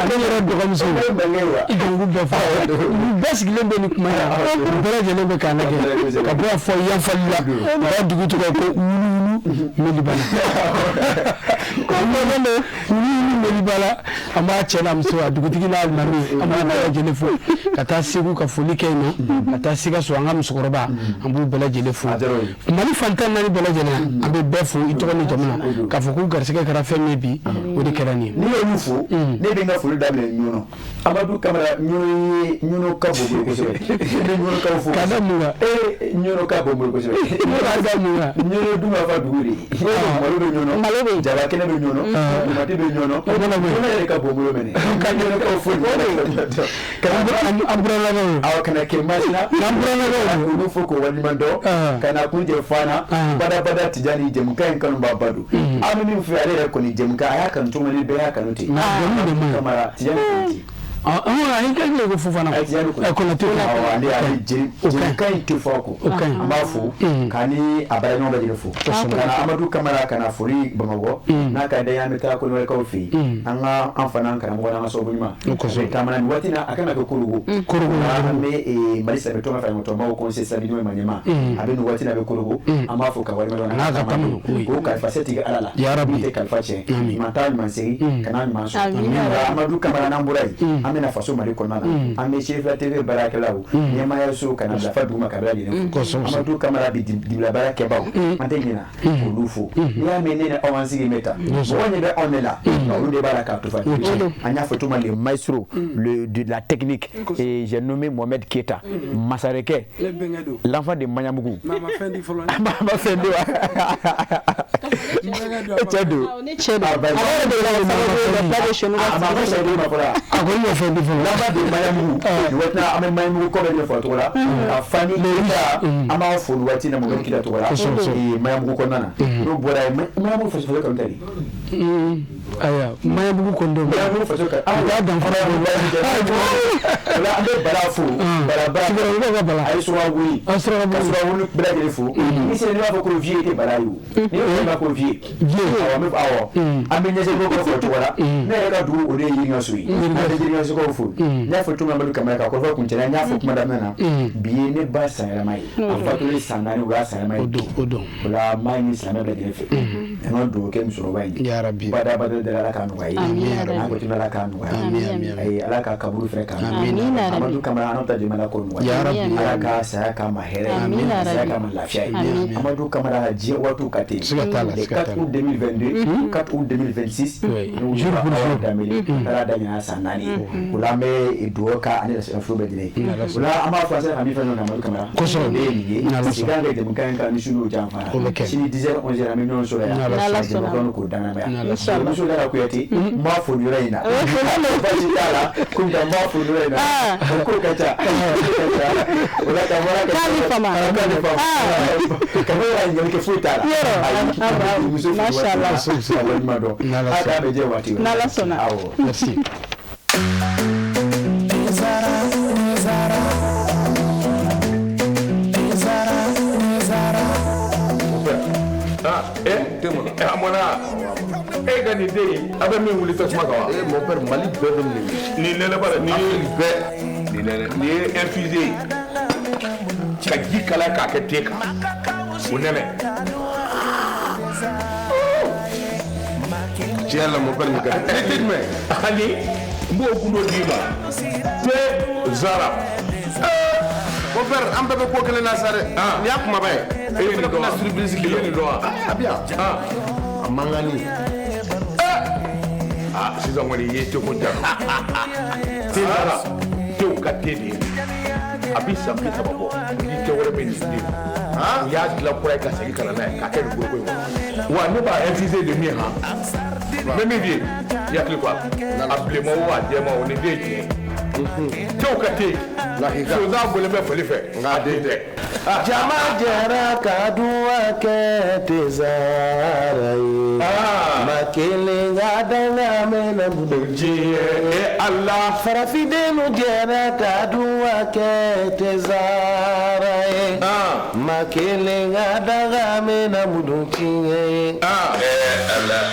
ale yɛrɛ dɔgɔmuso i ka ngu bɛɛ fɔ u bɛɛ sigilen bɛ nin kuma in na u bɛɛ lajɛlen bɛ k'an lajɛ ka bɔ a fɔ yanfolila u b'a dugu tɔgɔ ko Melibala Melibala an b'a cɛ n'a muso a dugutigi n'a alimami an b'a bɛɛ lajɛlen fo ka taa Segu ka foli kɛ yen nɔ ka taa Sikaso an ka musokɔrɔba an b'u bɛɛ lajɛlen fo Mali fan 14 bɛɛ lajɛlen an bɛ bɛɛ fo i tɔgɔ ni jamu na k'a fɔ k'u garisɛgɛ kɛra fɛn min bi o de kɛra nin ye n'i y'olu fo ne bɛ n ka foli daminɛ ɲɔnɔ Amadou Camara ɲɔnɔ ka bon bolo kosɛbɛ ne ɲɔnɔ kaw fo ka da mun kan ɲɔnɔ ka bon bolo kosɛbɛ ɲɔnɔ dun b'a fɔ dugu de malo bɛ ɲɔnɔ jaba kɛnɛ bɛ ɲɔnɔ tomati bɛ ɲɔnɔ ɲɔnɔ yɛrɛ ka bon bolo mɛnɛ ka ɲɔnɔ kaw fo an buralakaw awɔ kana kɛ masina an buralakaw olu fo k'o waleɲuman dɔn ka na kun cɛ fana badabada Tijani jɛmukan in kanuba ba don an bɛ min fɛ ale yɛrɛ kɔni jɛmukan a y'a kanu cogo min bɛɛ y'a kanu ten Camara Tijani an ka ko fo fana Konate ale jɛmukan in tɛ fɔ a kɔ an b'a fo k'a ni a baara ɲɔgɔn bɛɛ lajɛlen fo kana Amadou Camara kana foli Bamakɔ n'a ka d'an ye an bɛ taa Kolonɛlakaw fɛ yen an ka an fana karamɔgɔ n'an ka sababu ɲuman taamana nin waati in na a kana kɛ Korogo an bɛ Mali silamɛ tɔn ka faraɲɔgɔntɔnbaw conseil stabilité Maniema a bɛ nin waati in na a bɛ Korogo an b'a fo ka waleɲuman dɔn n'a ka taama k'o kalifa setigi Ala la min tɛ kalifa tiɲɛ ɲuman taa ɲuman segin kana ɲuman sɔrɔ Amadou Camara n'an bɔra yen amena faso mali kɔnɔna na an bɛ Chérifla TV baarakɛlaw ɲɛmaayaso kana bila fa duguma kabila lajɛlen fo Amadou Camara bi dibila baarakɛbaw an tɛ ɲinɛ olu fo n'i y'a mɛn ne ni aw an sigi bɛ tan mɔgɔ ɲɛ bɛ anw de la olu de b'a la k'a to fa an y'a fɔ cogo min le maestro de la technique et j'ai nommé Mohamed Keita Masareke l'enfant de Mayamougou Mama Fendi Chedo n'a fɔ tuma Amadou Camara ka kɔrɔfɔ kun cɛla n'a fɔ kuma daminɛ na bi ye ne ba sayɛlɛma ye a fatulen san 4 o y'a sayɛlɛma ye o la maa ɲini silamɛ bɛɛ lajɛlen fɛ an ka dugawu kɛ musokɔrɔba in ye badabada dala Ala k'a nɔgɔya ye an ko Ala k'a nɔgɔya Ala ka kaburu fɛnɛ k'a nɔgɔya Amadou Camara an ta jamana ko nɔgɔya Ala ka saya k'a ma hɛrɛ saya k'a ma lafiya ye Amadou Camara diɲɛ waatiw ka ten le 4 août 2022 4 août 2026 jour pour jour dameli taara daminɛ san 4 o la an bɛ dugawu k'a ani filo bɛɛ lajɛlen o la an b'a fɔ sera ka min fɛn dɔ Amadou Camara kosɛbɛ ne ye nin ye sigi an ka jamukan kan ni sunu janfara sini 10h 11h an bɛ ɲɔgɔn sɔrɔ yan jamukan k'o danamaya muso Dara Kuyate n b'a fo nin yɔrɔ in na basi t'a la komi n b'a fo nin yɔrɔ in na ko ka ca o la ka fɔra ka fɔ yɛrɛ ɲininkali kɛ foyi t'a la muso fo walima dɔn a k'a bɛ jɛ waati n'Ala sɔnna awɔ merci amona e ka nin den a bɛ min wuli tasuma kan wa mon père Mali bɛɛ bɛ nin nɛnɛ bara nin ye infusé ka ji kala k'a kɛ te kan o nɛnɛ tiɲɛ la mon père nin ka di jumɛn ani n b'o kun dɔ d'i ma te Zara mon père an bɛɛ bɛ ko kelen na sa dɛ nin y'a kumaba ye e ye nin dɔn wa surprise kelen nin dɔn wa a bi yan a mangani sisan kɔni i ye teko ja te Zara tew ka te de ye a bi san 30 bɔ ni cɛ wɛrɛ bɛ nin den u y'a dilan kura ye ka segin ka na n'a ye k'a kɛ nin boloko in kɔnɔ wa ne b'a infusé de min han n bɛ min f'i ye i hakili to a la a bilenman o a jɛman o nin den ye tiɲɛ cɛw ka te sonsan bɔlen bɛ foli fɛ nka den tɛ jama jɛra ka duwa kɛ te Zara ye ma kelen ka danga mɛna budo diɲɛ Allah farafidenu jɛra ka duwa kɛ te Zara ye ma kelen ka danga mɛna budo tiɲɛ ye Allah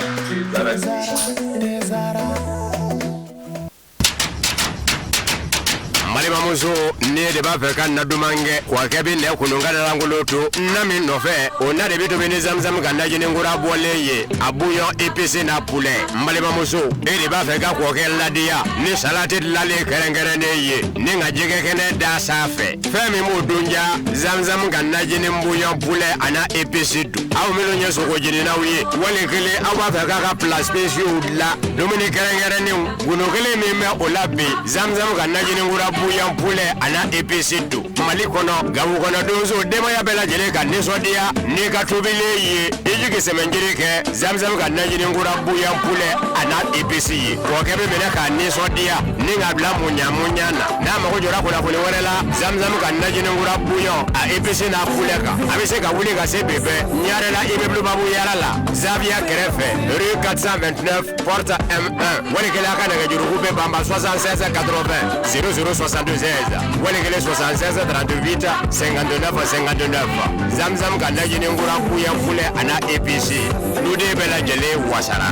Malibamuso ne de b'a fɛ ka na duman kɛ wa kɛ bi nɛ kununga da langolo to na min nɔfɛ o na de bi tobi ni zamzam ka najini ngura bɔlen ye a bouillon épicé na poulet Malibamuso e de b'a fɛ ka kɔkɛ ladiya ni salati dilalen kɛrɛnkɛrɛnnen ye ni ka jɛgɛ kɛnɛ da sanfɛ fɛn min b'o dunja zamzam ka najini bouillon poulet ana épicé dun aw minnu ye sogo jeninaw ye wali kelen aw b'a fɛ k'a ka plat spéciaux dilan dumuni kɛrɛnkɛrɛnnenw golo kelen min bɛ o la bi zamzam ka najini ngura bouillon poulet ana épicé do Mali kɔnɔ Gawo kɔnɔ donso denbaya bɛɛ lajɛlen ka nisɔndiya n'i ka tobilen ye i jigi sɛmɛnjiri kɛ zamzam ka najini ngura bouillon poulet ana épicé ye kɔkɛ bɛ minɛ k'a nisɔndiya ni ka bila muɲamuɲa na n'a mago jɔra kunnafoni wɛrɛ la zamzam ka najini ngura bouillon a épicé n'a poulet kan a bɛ se ka wuli ka se bɛbɛ ɲare la immeuble babu yara la Zavia kɛrɛfɛ rue 429 porte M1 wali kelen a ka nɛgɛjuruku bɛ banba 76 80 0062 16 wali kelen 76 38 59 59 zamzam ka najini ngura bouillon poulet ana épicé nu de bɛɛ lajɛlen wasara